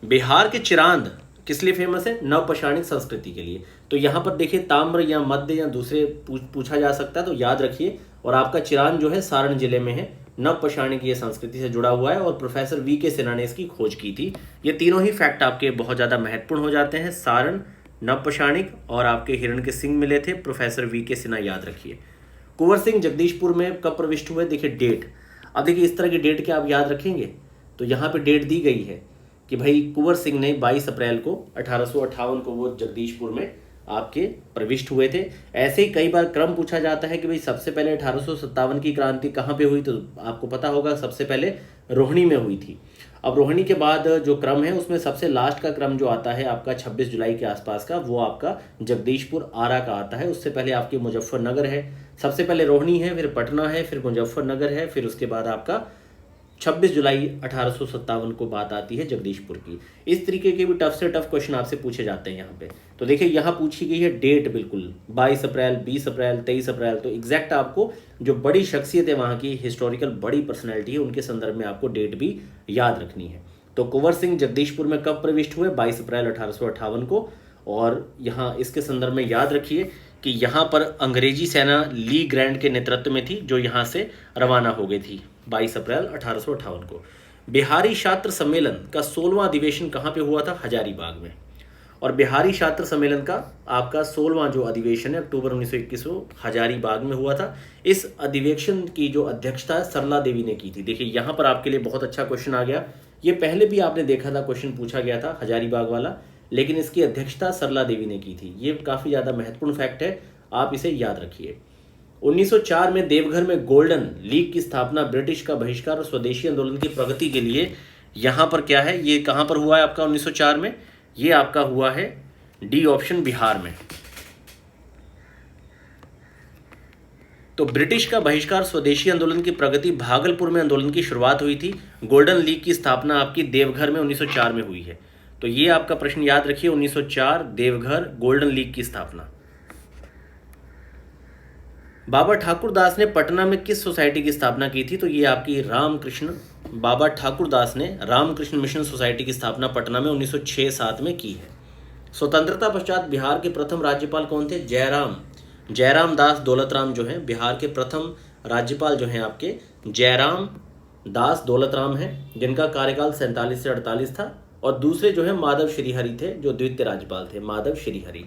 बिहार के चिरांद किस लिए फेमस है? नवपाषाणिक संस्कृति के लिए। तो यहाँ पर देखिए ताम्र या मध्य या दूसरे पूछा जा सकता है, तो याद रखिए। और आपका चिरांद जो है सारण जिले में है, नवपाषाणिक ये संस्कृति से जुड़ा हुआ है, और प्रोफेसर वी.के. सिन्हा ने इसकी खोज की थी। ये तीनों ही फैक्ट आपके बहुत ज़्यादा महत्वपूर्ण हो जाते हैं। सारण, नवपाषाणिक और आपके हिरण के सिंह मिले थे, प्रोफेसर वी.के. सिन्हा याद रखिए। कुंवर सिंह जगदीशपुर में कब प्रविष्ट हुए? देखिए डेट, अब देखिए इस तरह की डेट क्या आप याद रखेंगे, तो यहाँ पे डेट दी गई है कि भाई कुंवर सिंह ने 22 अप्रैल को 1858 को वो जगदीशपुर में आपके प्रविष्ट हुए थे। ऐसे ही कई बार क्रम पूछा जाता है कि भाई सबसे पहले 1857 की क्रांति कहाँ पे हुई, तो आपको पता होगा सबसे पहले रोहिणी में हुई थी। अब रोहिणी के बाद जो क्रम है उसमें सबसे लास्ट का क्रम जो आता है आपका 26 जुलाई के आसपास का, वो आपका जगदीशपुर आरा का आता है। उससे पहले आपकी मुजफ्फरनगर है, सबसे पहले रोहिणी है, फिर पटना है, फिर मुजफ्फरनगर है, फिर उसके बाद आपका 26 जुलाई 1857 को बात आती है जगदीशपुर की। इस तरीके के भी टफ से टफ क्वेश्चन आपसे पूछे जाते हैं यहाँ पे। तो देखिए यहाँ पूछी गई है डेट बिल्कुल 22 अप्रैल, 20 अप्रैल, 23 अप्रैल, तो एग्जैक्ट आपको जो बड़ी शख्सियत है वहाँ की, हिस्टोरिकल बड़ी पर्सनैलिटी है, उनके संदर्भ में आपको डेट भी याद रखनी है। तो कुंवर सिंह जगदीशपुर में कब प्रविष्ट हुए? 22 अप्रैल 1858 को। और यहाँ इसके संदर्भ में याद रखिए कि यहाँ पर अंग्रेजी सेना ली ग्रैंड के नेतृत्व में थी, जो यहाँ से रवाना हो गई थी 22 अप्रैल 1858 को। बिहारी छात्र सम्मेलन का 16वां अधिवेशन कहाँ पे हुआ था? हजारीबाग में। और बिहारी छात्र सम्मेलन का आपका 16वां जो अधिवेशन है अक्टूबर 1921 को हजारीबाग में हुआ था। इस अधिवेशन की जो अध्यक्षता सरला देवी ने की थी। देखिए यहाँ पर आपके लिए बहुत अच्छा क्वेश्चन आ गया, ये पहले भी आपने देखा था, क्वेश्चन पूछा गया था हजारीबाग वाला, लेकिन इसकी अध्यक्षता सरला देवी ने की थी। ये काफ़ी ज़्यादा महत्वपूर्ण फैक्ट है, आप इसे याद रखिए। 1904 में देवघर में गोल्डन लीग की स्थापना, ब्रिटिश का बहिष्कार और स्वदेशी आंदोलन की प्रगति के लिए यहाँ पर क्या है, ये कहाँ पर हुआ है आपका 1904 में? ये आपका हुआ है डी ऑप्शन, बिहार में। तो ब्रिटिश का बहिष्कार, स्वदेशी आंदोलन की प्रगति, भागलपुर में आंदोलन की शुरुआत हुई थी। गोल्डन लीग की स्थापना आपकी देवघर में 1904 में हुई है। तो ये आपका प्रश्न याद रखिए, 1904 देवघर गोल्डन लीग की स्थापना। बाबा ठाकुर दास ने पटना में किस सोसाइटी की स्थापना की थी? तो ये आपकी रामकृष्ण, बाबा ठाकुर दास ने रामकृष्ण मिशन सोसाइटी की स्थापना पटना में 1906-07 में की है। स्वतंत्रता पश्चात बिहार के प्रथम राज्यपाल कौन थे? जयराम दास दौलतराम जो हैं बिहार के प्रथम राज्यपाल जो हैं आपके जयराम दास दौलतराम हैं, जिनका कार्यकाल 47 से 48 था। और दूसरे जो है माधव श्रीहरि थे, जो द्वितीय राज्यपाल थे, माधव श्रीहरि।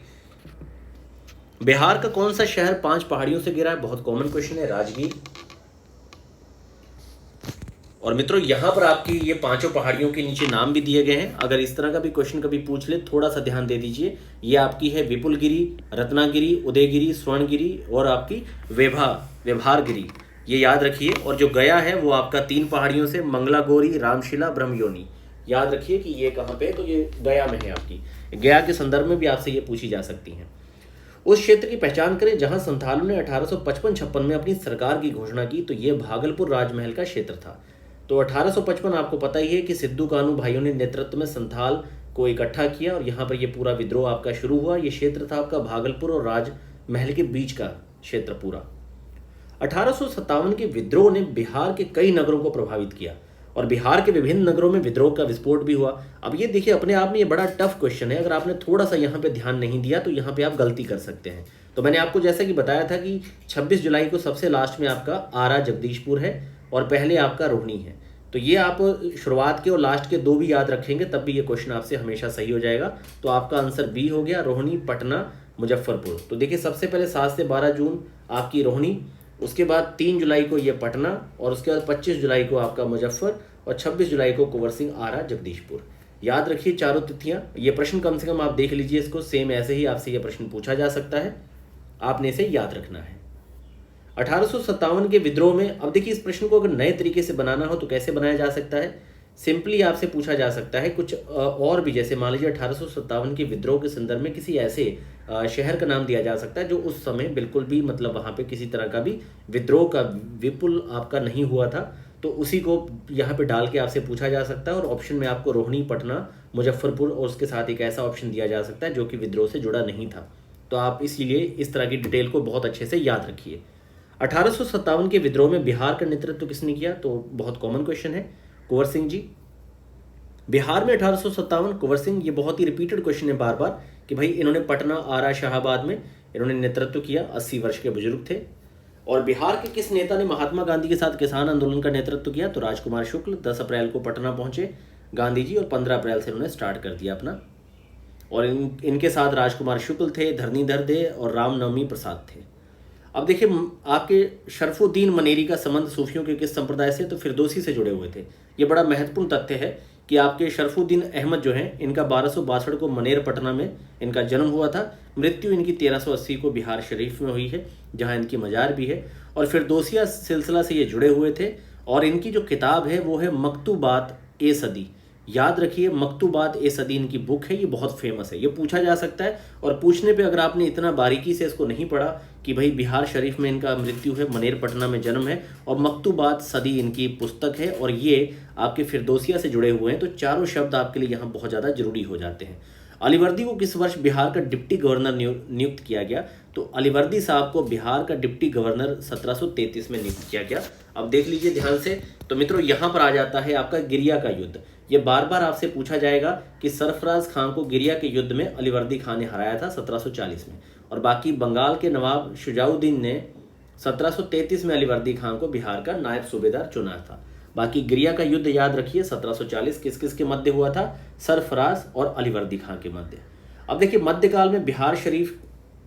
बिहार का कौन सा शहर 5 पहाड़ियों से घिरा है? बहुत कॉमन क्वेश्चन है, राजगीर। और मित्रों यहाँ पर आपकी ये 5 पहाड़ियों के नीचे नाम भी दिए गए हैं। अगर इस तरह का भी क्वेश्चन कभी पूछ ले, थोड़ा सा ध्यान दे दीजिए। ये आपकी है विपुलगिरी, रत्नागिरी, उदयगिरी, स्वर्णगिरी और आपकी व्यवहारगिरी, ये याद रखिए। और जो गया है वो आपका 3 पहाड़ियों से, मंगलागौरी, रामशिला, ब्रह्मयोनी, याद रखिए कि ये कहाँ पे, तो ये गया में है आपकी। गया के संदर्भ में भी आपसे ये पूछी जा सकती हैं। उस क्षेत्र की पहचान करें जहां संथालों ने 1855-56 में अपनी सरकार की घोषणा की, तो ये भागलपुर राजमहल का क्षेत्र था। तो 1855 आपको पता ही है कि सिद्धू कानू भाइयों ने नेतृत्व में संथाल को इकट्ठा किया और यहाँ पर ये पूरा विद्रोह आपका शुरू हुआ। ये क्षेत्र था आपका भागलपुर और राजमहल के बीच का क्षेत्र पूरा। 1857 के विद्रोह ने बिहार के कई नगरों को प्रभावित किया और बिहार के विभिन्न नगरों में विद्रोह का विस्फोट भी हुआ। अब ये देखिए अपने आप में ये बड़ा टफ क्वेश्चन है, अगर आपने थोड़ा सा यहाँ पे ध्यान नहीं दिया तो यहाँ पे आप गलती कर सकते हैं। तो मैंने आपको जैसा कि बताया था कि 26 जुलाई को सबसे लास्ट में आपका आरा जगदीशपुर है और पहले आपका रोहिणी है। तो ये आप शुरुआत के और लास्ट के 2 भी याद रखेंगे तब भी ये क्वेश्चन आपसे हमेशा सही हो जाएगा। तो आपका आंसर बी हो गया, रोहिणी, पटना, मुजफ्फरपुर। तो देखिए सबसे पहले 7 से 12 जून आपकी रोहिणी, उसके बाद 3 जुलाई को ये पटना और उसके बाद 25 जुलाई को आपका मुजफ्फर और 26 जुलाई को कुंवर सिंह, आरा, जगदीशपुर। याद रखिए चारों तिथियां। ये प्रश्न कम से कम आप देख लीजिए इसको, सेम ऐसे ही आपसे ये प्रश्न पूछा जा सकता है, आपने इसे याद रखना है। 1857 के विद्रोह में, अब देखिए इस प्रश्न को अगर नए तरीके से बनाना हो तो कैसे बनाया जा सकता है। सिंपली आपसे पूछा जा सकता है कुछ और भी, जैसे मान लीजिए 1857 के विद्रोह के संदर्भ में किसी ऐसे शहर का नाम दिया जा सकता है जो उस समय बिल्कुल भी मतलब वहाँ पे किसी तरह का भी विद्रोह का विपुल आपका नहीं हुआ था, तो उसी को यहाँ पे डाल के आपसे पूछा जा सकता है। और ऑप्शन में आपको रोहिणी, पटना, मुजफ्फरपुर और उसके साथ एक ऐसा ऑप्शन दिया जा सकता है जो कि विद्रोह से जुड़ा नहीं था। तो आप इसीलिए इस तरह की डिटेल को बहुत अच्छे से याद रखिए। 1857 के विद्रोह में बिहार का नेतृत्व किसने किया, तो बहुत कॉमन क्वेश्चन है, कुंवर सिंह जी। बिहार में 1857 कुंवर सिंह, ये बहुत ही रिपीटेड क्वेश्चन है बार बार कि भाई इन्होंने पटना, आरा, शाहाबाद में इन्होंने नेतृत्व किया, 80 वर्ष के बुजुर्ग थे। और बिहार के किस नेता ने महात्मा गांधी के साथ किसान आंदोलन का नेतृत्व किया, तो राजकुमार शुक्ल। 10 अप्रैल को पटना पहुंचे गांधी जी और 15 अप्रैल से इन्होंने स्टार्ट कर दिया अपना। और इनके साथ राजकुमार शुक्ल थे, धरणीधर दे और रामनवमी प्रसाद थे। अब देखिए आपके शरफुद्दीन मनेरी का संबंध सूफियों के किस संप्रदाय से, तो फिरदौसी से जुड़े हुए थे। ये बड़ा महत्वपूर्ण तथ्य है कि आपके शरफुद्दीन अहमद जो हैं इनका 1262 को मनेर पटना में इनका जन्म हुआ था। मृत्यु इनकी 1380 को बिहार शरीफ में हुई है जहां इनकी मजार भी है। और फिरदौसिया सिलसिला से ये जुड़े हुए थे और इनकी जो किताब है वो है मकतूबात ए सदी। याद रखिए मकतूबात ए सदी इनकी बुक है, ये बहुत फेमस है, ये पूछा जा सकता है। और पूछने पे अगर आपने इतना बारीकी से इसको नहीं पढ़ा कि भाई बिहार शरीफ में इनका मृत्यु है, मनेर पटना में जन्म है और मकतूबात सदी इनकी पुस्तक है और ये आपके फिरदौसिया से जुड़े हुए हैं, तो चारों शब्द आपके लिए यहाँ बहुत ज़्यादा जरूरी हो जाते हैं। अलीवर्दी को किस वर्ष बिहार का डिप्टी गवर्नर नियुक्त किया गया, तो अलीवर्दी साहब को बिहार का डिप्टी गवर्नर 1733 में नियुक्त किया गया। अब देख लीजिए ध्यान से, तो मित्रों यहाँ पर आ जाता है आपका गिरिया का युद्ध। ये बार बार आपसे पूछा जाएगा कि सरफराज खान को गिरिया के युद्ध में अलीवर्दी खान ने हराया था 1740 में, और बाकी बंगाल के नवाब शुजाउद्दीन ने 1733 में अलीवर्दी खान को बिहार का नायब सूबेदार चुना था। बाकी गिरिया का युद्ध याद रखिए 1740 किस किस के मध्य हुआ था, सरफराज और अलीवर्दी खान के मध्य। अब देखिए मध्यकाल में बिहार शरीफ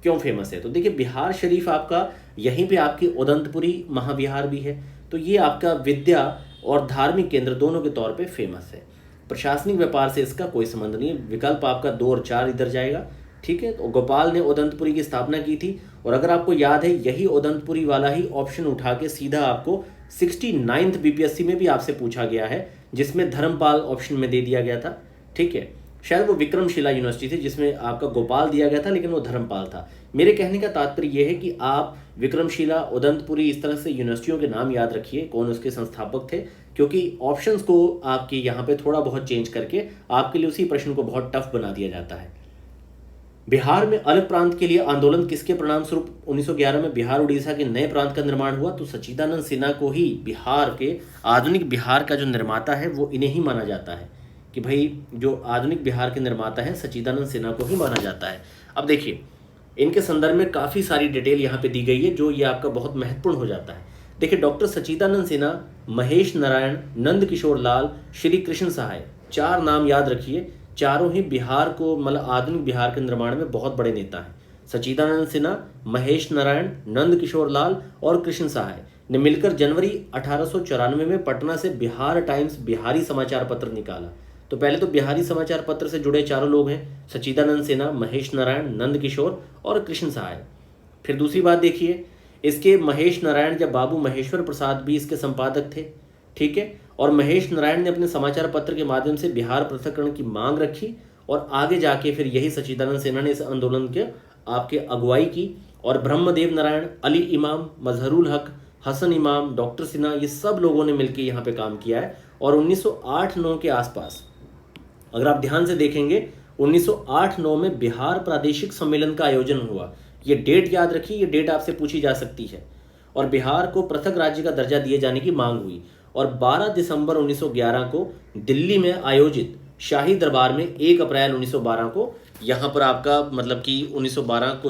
क्यों फेमस है, तो देखिए बिहार शरीफ आपका यहीं पे आपकी उदंतपुरी महाविहार भी है, तो ये आपका विद्या और धार्मिक केंद्र दोनों के तौर पे फेमस है। प्रशासनिक व्यापार से इसका कोई संबंध नहीं है, विकल्प आपका 2 और 4 इधर जाएगा, ठीक है। तो गोपाल ने उदंतपुरी की स्थापना की थी और अगर आपको याद है यही उदंतपुरी वाला ही ऑप्शन उठा के सीधा आपको 69th बीपीएससी में भी आपसे पूछा गया है, जिसमें धर्मपाल ऑप्शन में दे दिया गया था, ठीक है। शायद वो विक्रमशिला यूनिवर्सिटी थी जिसमें आपका गोपाल दिया गया था लेकिन वो धर्मपाल था। मेरे कहने का तात्पर्य यह है कि आप विक्रमशिला, उदंतपुरी इस तरह से यूनिवर्सिटियों के नाम याद रखिए, कौन उसके संस्थापक थे, क्योंकि ऑप्शंस को आपके यहाँ पे थोड़ा बहुत चेंज करके आपके लिए उसी प्रश्न को बहुत टफ बना दिया जाता है। बिहार में अलग प्रांत के लिए आंदोलन किसके परिणाम स्वरूप 1911 में बिहार उड़ीसा के नए प्रांत का निर्माण हुआ, तो सच्चिदानंद सिन्हा को ही बिहार के आधुनिक बिहार का जो निर्माता है वो इन्हें ही माना जाता है कि भाई जो आधुनिक बिहार के निर्माता है सच्चिदानंद सिन्हा को ही माना जाता है। अब देखिए इनके संदर्भ में काफ़ी सारी डिटेल यहाँ पे दी गई है जो ये आपका बहुत महत्वपूर्ण हो जाता है। देखिए डॉक्टर सच्चिदानंद सिन्हा, महेश नारायण, नंद किशोर लाल, श्री कृष्ण सहाय, 4 नाम याद रखिए, चारों ही बिहार को मतलब आधुनिक बिहार के निर्माण में बहुत बड़े नेता हैं। सच्चिदानंद सिन्हा, महेश नारायण, नंद किशोर लाल और कृष्ण सहाय ने मिलकर जनवरी 1894 में पटना से बिहार टाइम्स बिहारी समाचार पत्र निकाला। तो पहले तो बिहारी समाचार पत्र से जुड़े चारों लोग हैं, सच्चिदानंद सिन्हा, महेश नारायण, नंद किशोर और कृष्ण सहाय। फिर दूसरी बात देखिए, इसके महेश नारायण या बाबू महेश्वर प्रसाद भी इसके संपादक थे, ठीक है। और महेश नारायण ने अपने समाचार पत्र के माध्यम से बिहार पृथक्करण की मांग रखी और आगे जाके फिर यही सच्चिदानंद सिन्हा ने इस आंदोलन के आपके अगुवाई की। और ब्रह्मदेव नारायण, अली इमाम, मजहरुल हक, हसन इमाम, डॉक्टर सिन्हा, ये सब लोगों ने मिलकर यहाँ पे काम किया है। और 1908-9 के आसपास अगर आप ध्यान से देखेंगे 1908-9 में बिहार प्रादेशिक सम्मेलन का आयोजन हुआ। ये डेट याद रखिए, ये डेट आपसे पूछी जा सकती है। और बिहार को पृथक राज्य का दर्जा दिए जाने की मांग हुई और 12 दिसंबर 1911 को दिल्ली में आयोजित शाही दरबार में 1 अप्रैल 1912 को यहाँ पर आपका मतलब कि 1912 को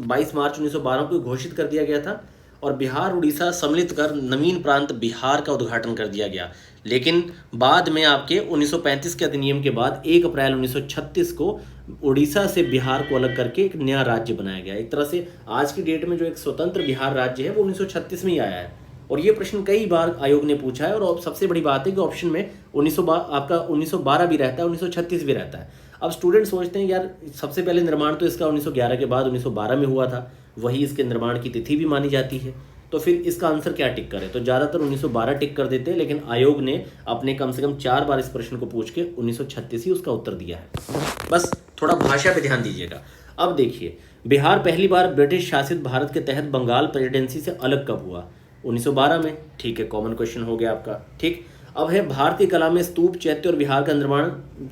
22 मार्च 1912 को घोषित कर दिया गया था और बिहार उड़ीसा सम्मिलित कर नवीन प्रांत बिहार का उद्घाटन कर दिया गया। लेकिन बाद में आपके 1935 के अधिनियम के बाद 1 अप्रैल 1936 को उड़ीसा से बिहार को अलग करके एक नया राज्य बनाया गया। एक तरह से आज की डेट में जो एक स्वतंत्र बिहार राज्य है वो 1936 में ही आया है और ये प्रश्न कई बार आयोग ने पूछा है। और सबसे बड़ी बात है कि ऑप्शन में 1912 भी रहता है, 1936 भी रहता है। अब स्टूडेंट सोचते हैं यार सबसे पहले निर्माण तो इसका 1911 के बाद 1912 में हुआ था, वही इसके निर्माण की तिथि भी मानी जाती है, तो फिर इसका आंसर क्या टिक करे? तो ज़्यादातर 1912 टिक कर देते हैं, लेकिन आयोग ने अपने कम से कम 4 बार इस प्रश्न को पूछ के 1936 ही उसका उत्तर दिया है। बस थोड़ा भाषा पे ध्यान दीजिएगा। अब देखिए, बिहार पहली बार ब्रिटिश शासित भारत के तहत बंगाल प्रेसिडेंसी से अलग कब हुआ? 1912 में। ठीक है, कॉमन क्वेश्चन हो गया आपका। ठीक, अब है भारतीय कला में स्तूप, चैत्य और विहार का निर्माण।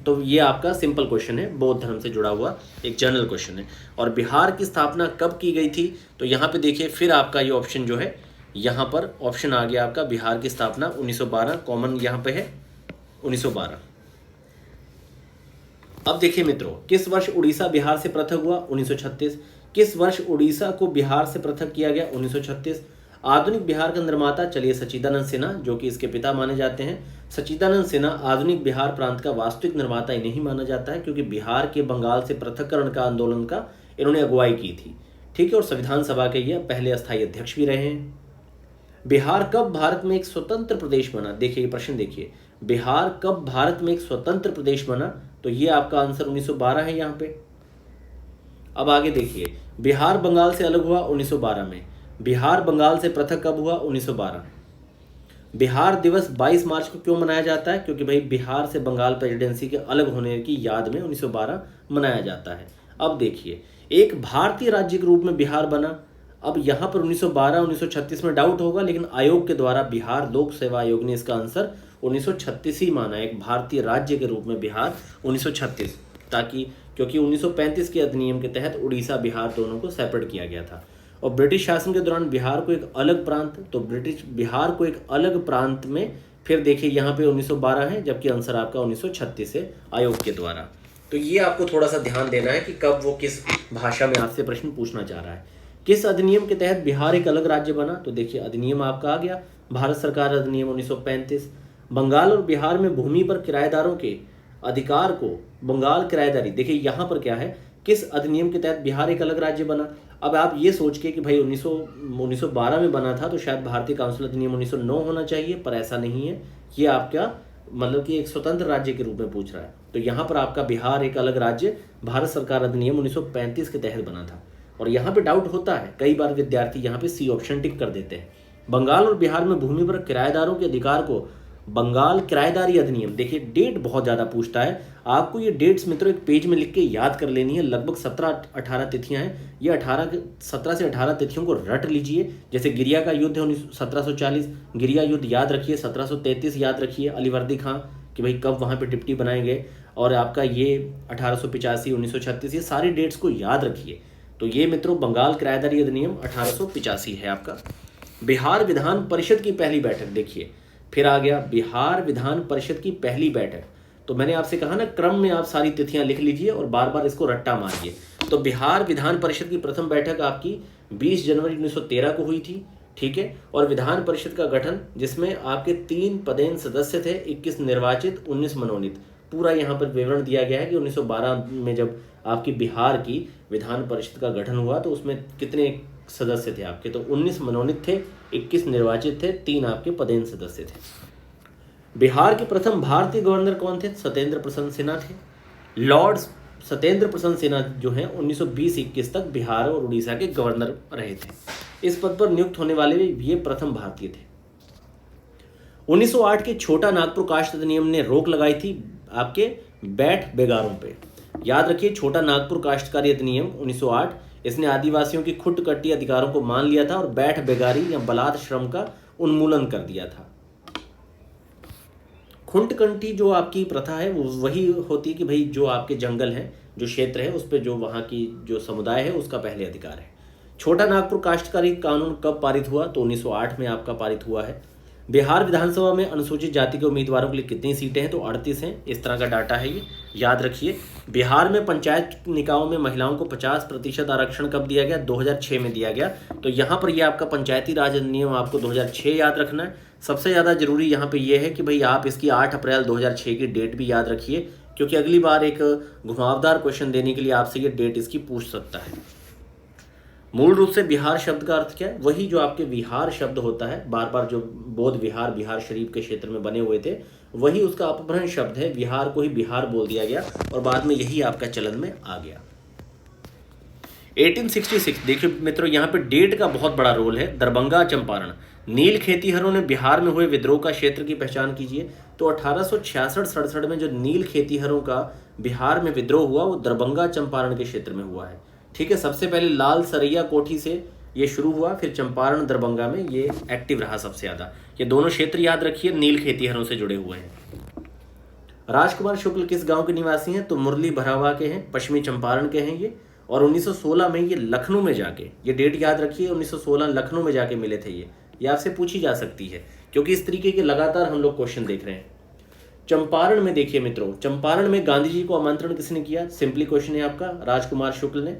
तो ये आपका सिंपल क्वेश्चन है, बौद्ध धर्म से जुड़ा हुआ एक जनरल क्वेश्चन है। और बिहार की स्थापना कब की गई थी? तो यहाँ पे देखिए फिर आपका ये ऑप्शन जो है, यहाँ पर ऑप्शन आ गया आपका बिहार की स्थापना 1912, कॉमन यहाँ पे है 1912। अब देखिए मित्रों, किस वर्ष उड़ीसा बिहार से पृथक हुआ? 1936। किस वर्ष उड़ीसा को बिहार से पृथक किया गया? 1936। आधुनिक बिहार का निर्माता, चलिए सच्चिदानंद सिन्हा, जो कि इसके पिता माने जाते हैं। सच्चिदानंद सिन्हा आधुनिक बिहार प्रांत का वास्तविक निर्माता इन्हें माना जाता है, क्योंकि बिहार के बंगाल से पृथक्करण का आंदोलन का इन्होंने अगुवाई की थी। ठीक है, और संविधान सभा के ये पहले अस्थायी अध्यक्ष भी रहे हैं। बिहार कब भारत में एक स्वतंत्र प्रदेश बना? देखिए ये प्रश्न देखिए, बिहार कब भारत में एक स्वतंत्र प्रदेश बना? तो ये आपका आंसर 1912 है यहाँ पे। अब आगे देखिए, बिहार बंगाल से अलग हुआ 1912 में। बिहार बंगाल से पृथक कब हुआ? 1912। बिहार दिवस 22 मार्च को क्यों मनाया जाता है? क्योंकि भाई बिहार से बंगाल प्रेसिडेंसी के अलग होने की याद में 1912 मनाया जाता है। अब देखिए, एक भारतीय राज्य के रूप में बिहार बना। अब यहाँ पर 1912 1936 में डाउट होगा, लेकिन आयोग के द्वारा बिहार लोक सेवा आयोग ने इसका आंसर 1936 ही माना, एक भारतीय राज्य के रूप में बिहार 1936, ताकि क्योंकि 1935 के अधिनियम के तहत उड़ीसा बिहार दोनों को सेपरेट किया गया था। और ब्रिटिश शासन के दौरान बिहार को एक अलग प्रांत, तो ब्रिटिश बिहार को एक अलग प्रांत में फिर देखिए यहाँ पे 1912 है, जबकि आंसर आपका 1936 है आयोग के द्वारा। तो ये आपको थोड़ा सा ध्यान देना है कि कब वो किस भाषा में आपसे प्रश्न पूछना चाह रहा है। किस अधिनियम के तहत बिहार एक अलग राज्य बना? तो देखिए अधिनियम आपका आ गया, भारत सरकार अधिनियम 1935। बंगाल और बिहार में भूमि पर किराएदारों के अधिकार को बंगाल किराएदारी, देखिए यहाँ पर क्या है, किस अधिनियम के तहत बिहार एक अलग राज्य बना? अब आप ये सोच के कि भाई 1912 में बना था तो शायद भारतीय काउंसिल अधिनियम 1909 होना चाहिए, पर ऐसा नहीं है। ये आपका मतलब कि एक स्वतंत्र राज्य के रूप में पूछ रहा है। तो यहाँ पर आपका बिहार एक अलग राज्य भारत सरकार अधिनियम 1935 के तहत बना था। और यहाँ पे डाउट होता है, कई बार विद्यार्थी यहाँ पे सी ऑप्शन टिक कर देते हैं। बंगाल और बिहार में भूमि पर किराएदारों के अधिकार को बंगाल किराएदारी अधिनियम, देखिए डेट बहुत ज़्यादा पूछता है, आपको ये डेट्स मित्रों एक पेज में लिख के याद कर लेनी है। लगभग 17-18 तिथियां हैं, ये 17 से 18 तिथियों को रट लीजिए। जैसे गिरिया का युद्ध है 1740, गिरिया युद्ध याद रखिए। 1733 याद रखिए, अलीवर्दी खां कि भाई कब वहाँ पे डिप्टी बनाए गए। और आपका ये 1885, 1936, ये सारी डेट्स को याद रखिए। तो ये मित्रों बंगाल किराएदारी अधिनियम 1885 है आपका। बिहार विधान परिषद की पहली बैठक, देखिए फिर आ गया बिहार विधान परिषद की पहली बैठक। तो मैंने आपसे कहा ना, क्रम में आप सारी तिथियां लिख लीजिए और बार बार इसको रट्टा मारिए। तो बिहार विधान परिषद की प्रथम बैठक आपकी 20 जनवरी 1913 को हुई थी। ठीक है, और विधान परिषद का गठन जिसमें आपके 3 पदेन सदस्य थे, 21 निर्वाचित, 19 मनोनीत। पूरा यहाँ पर विवरण दिया गया है कि 1912 में जब आपकी बिहार की विधान परिषद का गठन हुआ तो उसमें कितने सदस्य थे आपके? तो 19 मनोनीत थे, 21 निर्वाचित थे, 3 आपके पदेन सदस्य थे। बिहार के प्रथम भारतीय गवर्नर कौन थे? सत्येंद्र प्रसन्न सिन्हा थे। लॉर्ड सत्येंद्र प्रसन्न सिन्हा जो हैं 1920-21 तक बिहार और उड़ीसा के गवर्नर रहे थे। इस पद पर नियुक्त होने वाले ये प्रथम भारतीय थे। 1908 के छोटा नागपुर कास्ट अधिनियम ने रोक लगाई थी आपके बैठ बेगारों पे। याद रखिए, छोटा नागपुर काश्तकारी अधिनियम 1908, इसने आदिवासियों की खुट कट्टी अधिकारों को मान लिया था और बैठ बेगारी या बलात् श्रम का उन्मूलन कर दिया था। खुंट कंटी जो आपकी प्रथा है वो वही होती है कि भाई जो आपके जंगल है, जो क्षेत्र है, उस पर जो वहाँ की जो समुदाय है उसका पहले अधिकार है। छोटा नागपुर काश्तकारी कानून कब पारित हुआ? तो 1908 में आपका पारित हुआ है। बिहार विधानसभा में अनुसूचित जाति के उम्मीदवारों के लिए कितनी सीटें हैं? तो 38 हैं। इस तरह का डाटा है, ये याद रखिए। बिहार में पंचायत निकायों में महिलाओं को 50% आरक्षण कब दिया गया? 2006 में दिया गया। तो यहाँ पर ये आपका पंचायती राज अधिनियम आपको 2006 याद रखना है। सबसे ज़्यादा जरूरी यहाँ पे ये है कि भाई आप इसकी 8 अप्रैल 2006 की डेट भी याद रखिए, क्योंकि अगली बार एक घुमावदार क्वेश्चन देने के लिए आपसे ये डेट इसकी पूछ सकता है। मूल रूप से बिहार शब्द का अर्थ क्या है? वही जो आपके विहार शब्द होता है, बार बार जो बौद्ध विहार बिहार शरीफ के क्षेत्र में बने हुए थे, वही उसका अपभ्रंश शब्द है। बिहार को ही बिहार बोल दिया गया और बाद में यही आपका चलन में आ गया। 1866, देखिए मित्रों यहाँ पे डेट का बहुत बड़ा रोल है। दरभंगा चंपारण, नील खेतीहरों ने बिहार में हुए विद्रोह का क्षेत्र की पहचान कीजिए। तो 1866-67 में जो नील खेतीहरों का बिहार में विद्रोह हुआ वो दरभंगा चंपारण के क्षेत्र में हुआ है। ठीक है, सबसे पहले लाल सरैया कोठी से ये शुरू हुआ, फिर चंपारण दरभंगा में ये एक्टिव रहा सबसे ज़्यादा। ये दोनों क्षेत्र याद रखिए, नील खेतीहरों से जुड़े हुए हैं। राजकुमार शुक्ल किस गांव के निवासी हैं? तो मुरली भरावा के हैं, पश्चिमी चंपारण के हैं ये। और 1916 में ये लखनऊ में जाके, ये डेट याद रखिए, 1916 लखनऊ में जाके मिले थे। ये आपसे पूछी जा सकती है, क्योंकि इस तरीके के लगातार हम लोग क्वेश्चन देख रहे हैं। चंपारण में देखिए मित्रों, चंपारण में गांधी जी को आमंत्रण किसने किया? सिंपली क्वेश्चन है आपका, राजकुमार शुक्ल ने।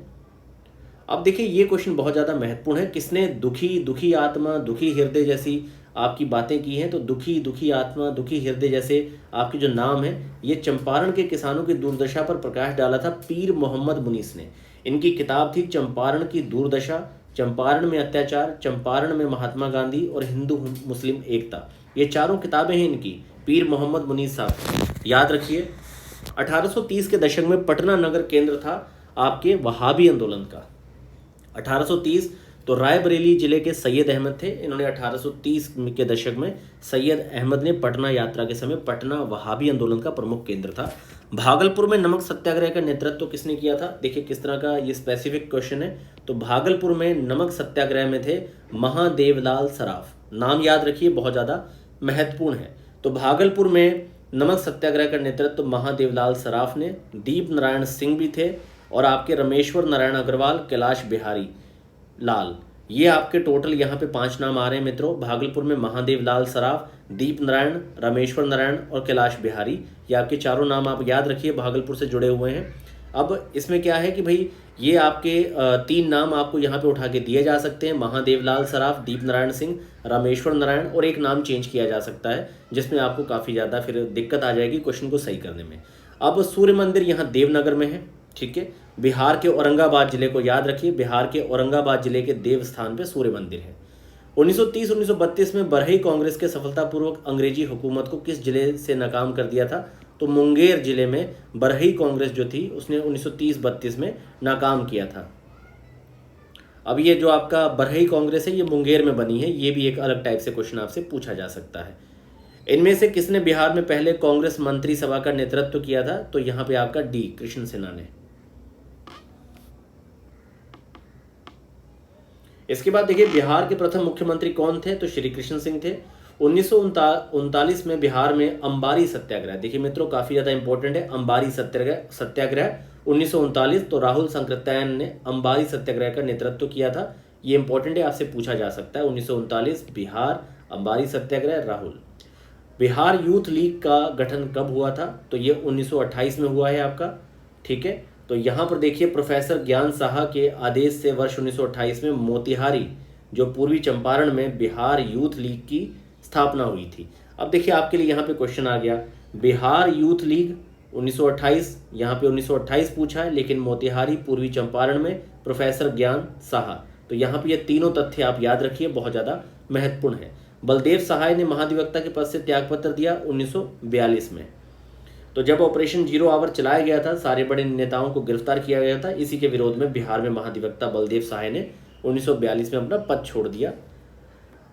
अब देखिए ये क्वेश्चन बहुत ज़्यादा महत्वपूर्ण है। किसने दुखी आत्मा, दुखी हृदय जैसी आपकी बातें की हैं? तो दुखी आत्मा, दुखी हृदय जैसे आपके जो नाम है, ये चंपारण के किसानों की दुर्दशा पर प्रकाश डाला था पीर मोहम्मद मुनीस ने। इनकी किताब थी चंपारण की दुर्दशा, चंपारण में अत्याचार, चंपारण में महात्मा गांधी और हिंदू मुस्लिम एकता। ये चारों किताबें हैं इनकी, पीर मोहम्मद मुनीस साहब, याद रखिए। 1830 के दशक में पटना नगर केंद्र था आपके वहाबी आंदोलन का। 1830 तो रायबरेली जिले के सैयद अहमद थे, इन्होंने 1830 के दशक में सैयद अहमद ने पटना यात्रा के समय पटना वहाबी आंदोलन का प्रमुख केंद्र था। भागलपुर में नमक सत्याग्रह का नेतृत्व किसने किया था? देखिए किस तरह का ये स्पेसिफिक क्वेश्चन है। तो भागलपुर में नमक सत्याग्रह में थे महादेवलाल सराफ। नाम याद रखिए, बहुत ज़्यादा महत्वपूर्ण है। तो भागलपुर में नमक सत्याग्रह का नेतृत्व महादेवलाल सराफ ने। दीप नारायण सिंह भी थे और आपके रमेश्वर नारायण अग्रवाल, कैलाश बिहारी लाल, ये आपके टोटल यहाँ पे 5 नाम आ रहे हैं मित्रों। भागलपुर में महादेवलाल सराफ, दीप नारायण, रमेश्वर नारायण और कैलाश बिहारी, ये आपके चारों नाम आप याद रखिए, भागलपुर से जुड़े हुए हैं। अब इसमें क्या है कि भाई ये आपके 3 नाम आपको यहाँ पे उठा के दिए जा सकते हैं, महादेवलाल सराफ, दीप नारायण सिंह, रामेश्वर नारायण, और एक नाम चेंज किया जा सकता है, जिसमें आपको काफ़ी ज़्यादा फिर दिक्कत आ जाएगी क्वेश्चन को सही करने में। अब सूर्य मंदिर यहाँ देवनगर में है। ठीक है, बिहार के औरंगाबाद जिले को याद रखिए, बिहार के औरंगाबाद जिले के देव स्थान पे सूर्य मंदिर है। 1930-1932 में बरही कांग्रेस के सफलतापूर्वक अंग्रेजी हुकूमत को किस जिले से नाकाम कर दिया था? तो मुंगेर जिले में बरही कांग्रेस जो थी उसने 1930-32 में नाकाम किया था। अब ये जो आपका बरही कांग्रेस है ये मुंगेर में बनी है, ये भी एक अलग टाइप से क्वेश्चन आपसे पूछा जा सकता है। इनमें से किसने बिहार में पहले कांग्रेस मंत्री सभा का नेतृत्व किया था? तो यहाँ पे आपका डी कृष्ण सिन्हा ने। इसके बाद देखिए बिहार के प्रथम मुख्यमंत्री कौन थे? तो श्री कृष्ण सिंह थे। 1939 में बिहार में अंबारी सत्याग्रह, देखिए मित्रों काफी ज्यादा इंपॉर्टेंट है, अंबारी सत्याग्रह 1939, तो राहुल संकृत्यायन ने अंबारी सत्याग्रह का नेतृत्व किया था। ये इंपॉर्टेंट है, आपसे पूछा जा सकता है। 1939 बिहार अंबारी सत्याग्रह, राहुल। बिहार यूथ लीग का गठन कब हुआ था? तो ये 1928 में हुआ है आपका। ठीक है, तो यहाँ पर देखिए प्रोफेसर ज्ञान साहा के आदेश से वर्ष 1928 में मोतिहारी जो पूर्वी चंपारण में बिहार यूथ लीग की स्थापना हुई थी। अब देखिए आपके लिए यहाँ पे क्वेश्चन आ गया, बिहार यूथ लीग 1928, यहाँ पे 1928 पूछा है, लेकिन मोतिहारी पूर्वी चंपारण में प्रोफेसर ज्ञान साहा। तो यहाँ पे ये तीनों तथ्य आप याद रखिए, बहुत ज़्यादा महत्वपूर्ण है। बलदेव सहाय ने महाधिवक्ता के पद से त्यागपत्र दिया 1942 में। तो जब ऑपरेशन 0 आवर चलाया गया था, सारे बड़े नेताओं को गिरफ्तार किया गया था, इसी के विरोध में बिहार में महाधिवक्ता बलदेव सहाय ने 1942 में अपना पद छोड़ दिया।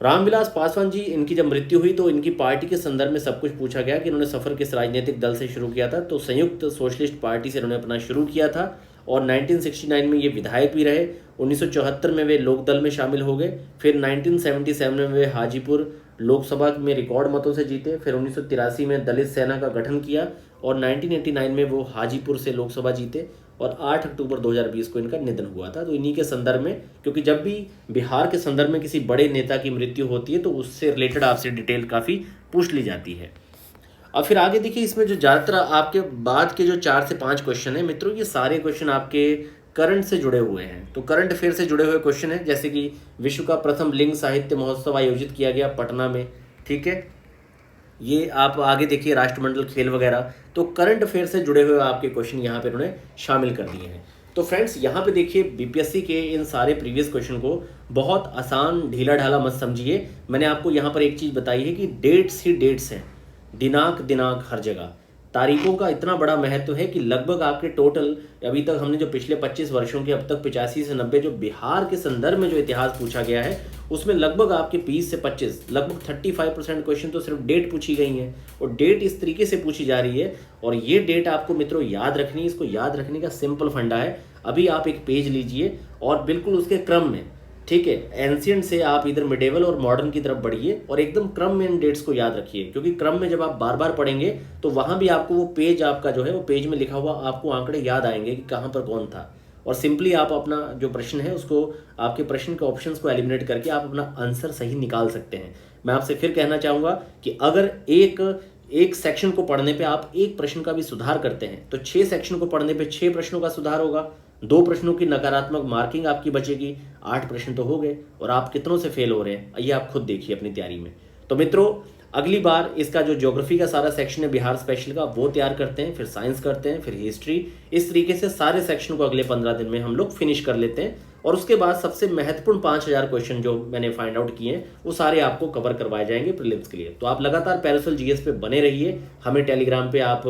रामविलास पासवान जी, इनकी जब मृत्यु हुई तो इनकी पार्टी के संदर्भ में सब कुछ पूछा गया कि इन्होंने सफर किस राजनीतिक दल से शुरू किया था? तो संयुक्त सोशलिस्ट पार्टी से इन्होंने अपना शुरू किया था और 1969 में ये विधायक भी रहे। 1974 में वे लोकदल में शामिल हो गए, फिर 1977 में वे हाजीपुर लोकसभा में रिकॉर्ड मतों से जीते, फिर 1983 में दलित सेना का गठन किया और 1989 में वो हाजीपुर से लोकसभा जीते और 8 अक्टूबर 2020 को इनका निधन हुआ था। तो इन्हीं के संदर्भ में, क्योंकि जब भी बिहार के संदर्भ में किसी बड़े नेता की मृत्यु होती है तो उससे रिलेटेड आपसे डिटेल काफ़ी पूछ ली जाती है। अब फिर आगे देखिए, इसमें जो ज़्यादातर आपके बाद के जो 4 से 5 क्वेश्चन हैं मित्रों, ये सारे क्वेश्चन आपके करंट से जुड़े हुए हैं। तो करंट अफेयर से जुड़े हुए क्वेश्चन हैं, जैसे कि विश्व का प्रथम लिंग साहित्य महोत्सव आयोजित किया गया पटना में, ठीक है। ये आप आगे देखिए राष्ट्रमंडल खेल वगैरह, तो करंट अफेयर से जुड़े हुए आपके क्वेश्चन यहाँ पे उन्होंने शामिल कर दिए हैं। तो फ्रेंड्स यहाँ पे देखिए, बीपीएससी के इन सारे प्रीवियस क्वेश्चन को बहुत आसान ढीला ढाला मत समझिए। मैंने आपको यहाँ पर एक चीज़ बताई है कि डेट्स ही डेट्स हैं, दिनांक दिनांक हर जगह। तारीखों का इतना बड़ा महत्व है कि लगभग आपके टोटल अभी तक हमने जो पिछले 25 वर्षों के अब तक 85 से 90 जो बिहार के संदर्भ में जो इतिहास पूछा गया है, उसमें लगभग आपके 20 से 25 लगभग 35% क्वेश्चन तो सिर्फ डेट पूछी गई हैं। और डेट इस तरीके से पूछी जा रही है, और ये डेट आपको मित्रों याद रखनी है। इसको याद रखने का सिंपल फंडा है, अभी आप एक पेज लीजिए और बिल्कुल उसके क्रम में, ठीक है, एंशियंट से आप इधर मिडेवल और मॉडर्न की तरफ बढ़िए और एकदम क्रम में इन डेट्स को याद रखिए, क्योंकि क्रम में जब आप बार बार पढ़ेंगे तो वहाँ भी आपको वो पेज आपका जो है वो पेज में लिखा हुआ आपको आंकड़े याद आएंगे कि कहाँ पर कौन था। और सिंपली आप अपना जो प्रश्न है उसको, आपके प्रश्न के ऑप्शंस को एलिमिनेट करके आप अपना आंसर सही निकाल सकते हैं। मैं आपसे फिर कहना चाहूँगा कि अगर एक सेक्शन को पढ़ने पे आप एक प्रश्न का भी सुधार करते हैं तो 6 सेक्शन को पढ़ने पे 6 प्रश्नों का सुधार होगा, 2 प्रश्नों की नकारात्मक मार्किंग आपकी बचेगी, 8 प्रश्न तो हो गए। और आप कितनों से फेल हो रहे हैं ये आप खुद देखिए अपनी तैयारी में। तो मित्रों, अगली बार इसका जो ज्योग्राफी का सारा सेक्शन है बिहार स्पेशल का, वो तैयार करते हैं, फिर साइंस करते हैं, फिर हिस्ट्री। इस तरीके से सारे सेक्शन को अगले 15 दिन में हम लोग फिनिश कर लेते हैं। और उसके बाद सबसे महत्वपूर्ण 5000 क्वेश्चन जो मैंने फाइंड आउट किए हैं वो सारे आपको कवर करवाए जाएंगे प्रीलिम्स के लिए। तो आप लगातार पैरासूल जीएस पे बने रहिए, हमें टेलीग्राम पे आप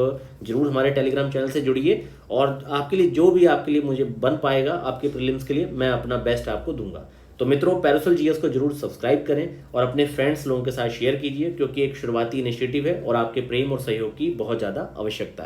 जरूर हमारे टेलीग्राम चैनल से जुड़िए, और आपके लिए जो भी आपके लिए मुझे बन पाएगा आपके प्रीलिम्स के लिए मैं अपना बेस्ट आपको दूंगा। तो मित्रों, पैरासूल जीएस को जरूर सब्सक्राइब करें और अपने फ्रेंड्स लोगों के साथ शेयर कीजिए, क्योंकि एक शुरुआती इनिशिएटिव है और आपके प्रेम और सहयोग की बहुत ज़्यादा आवश्यकता है।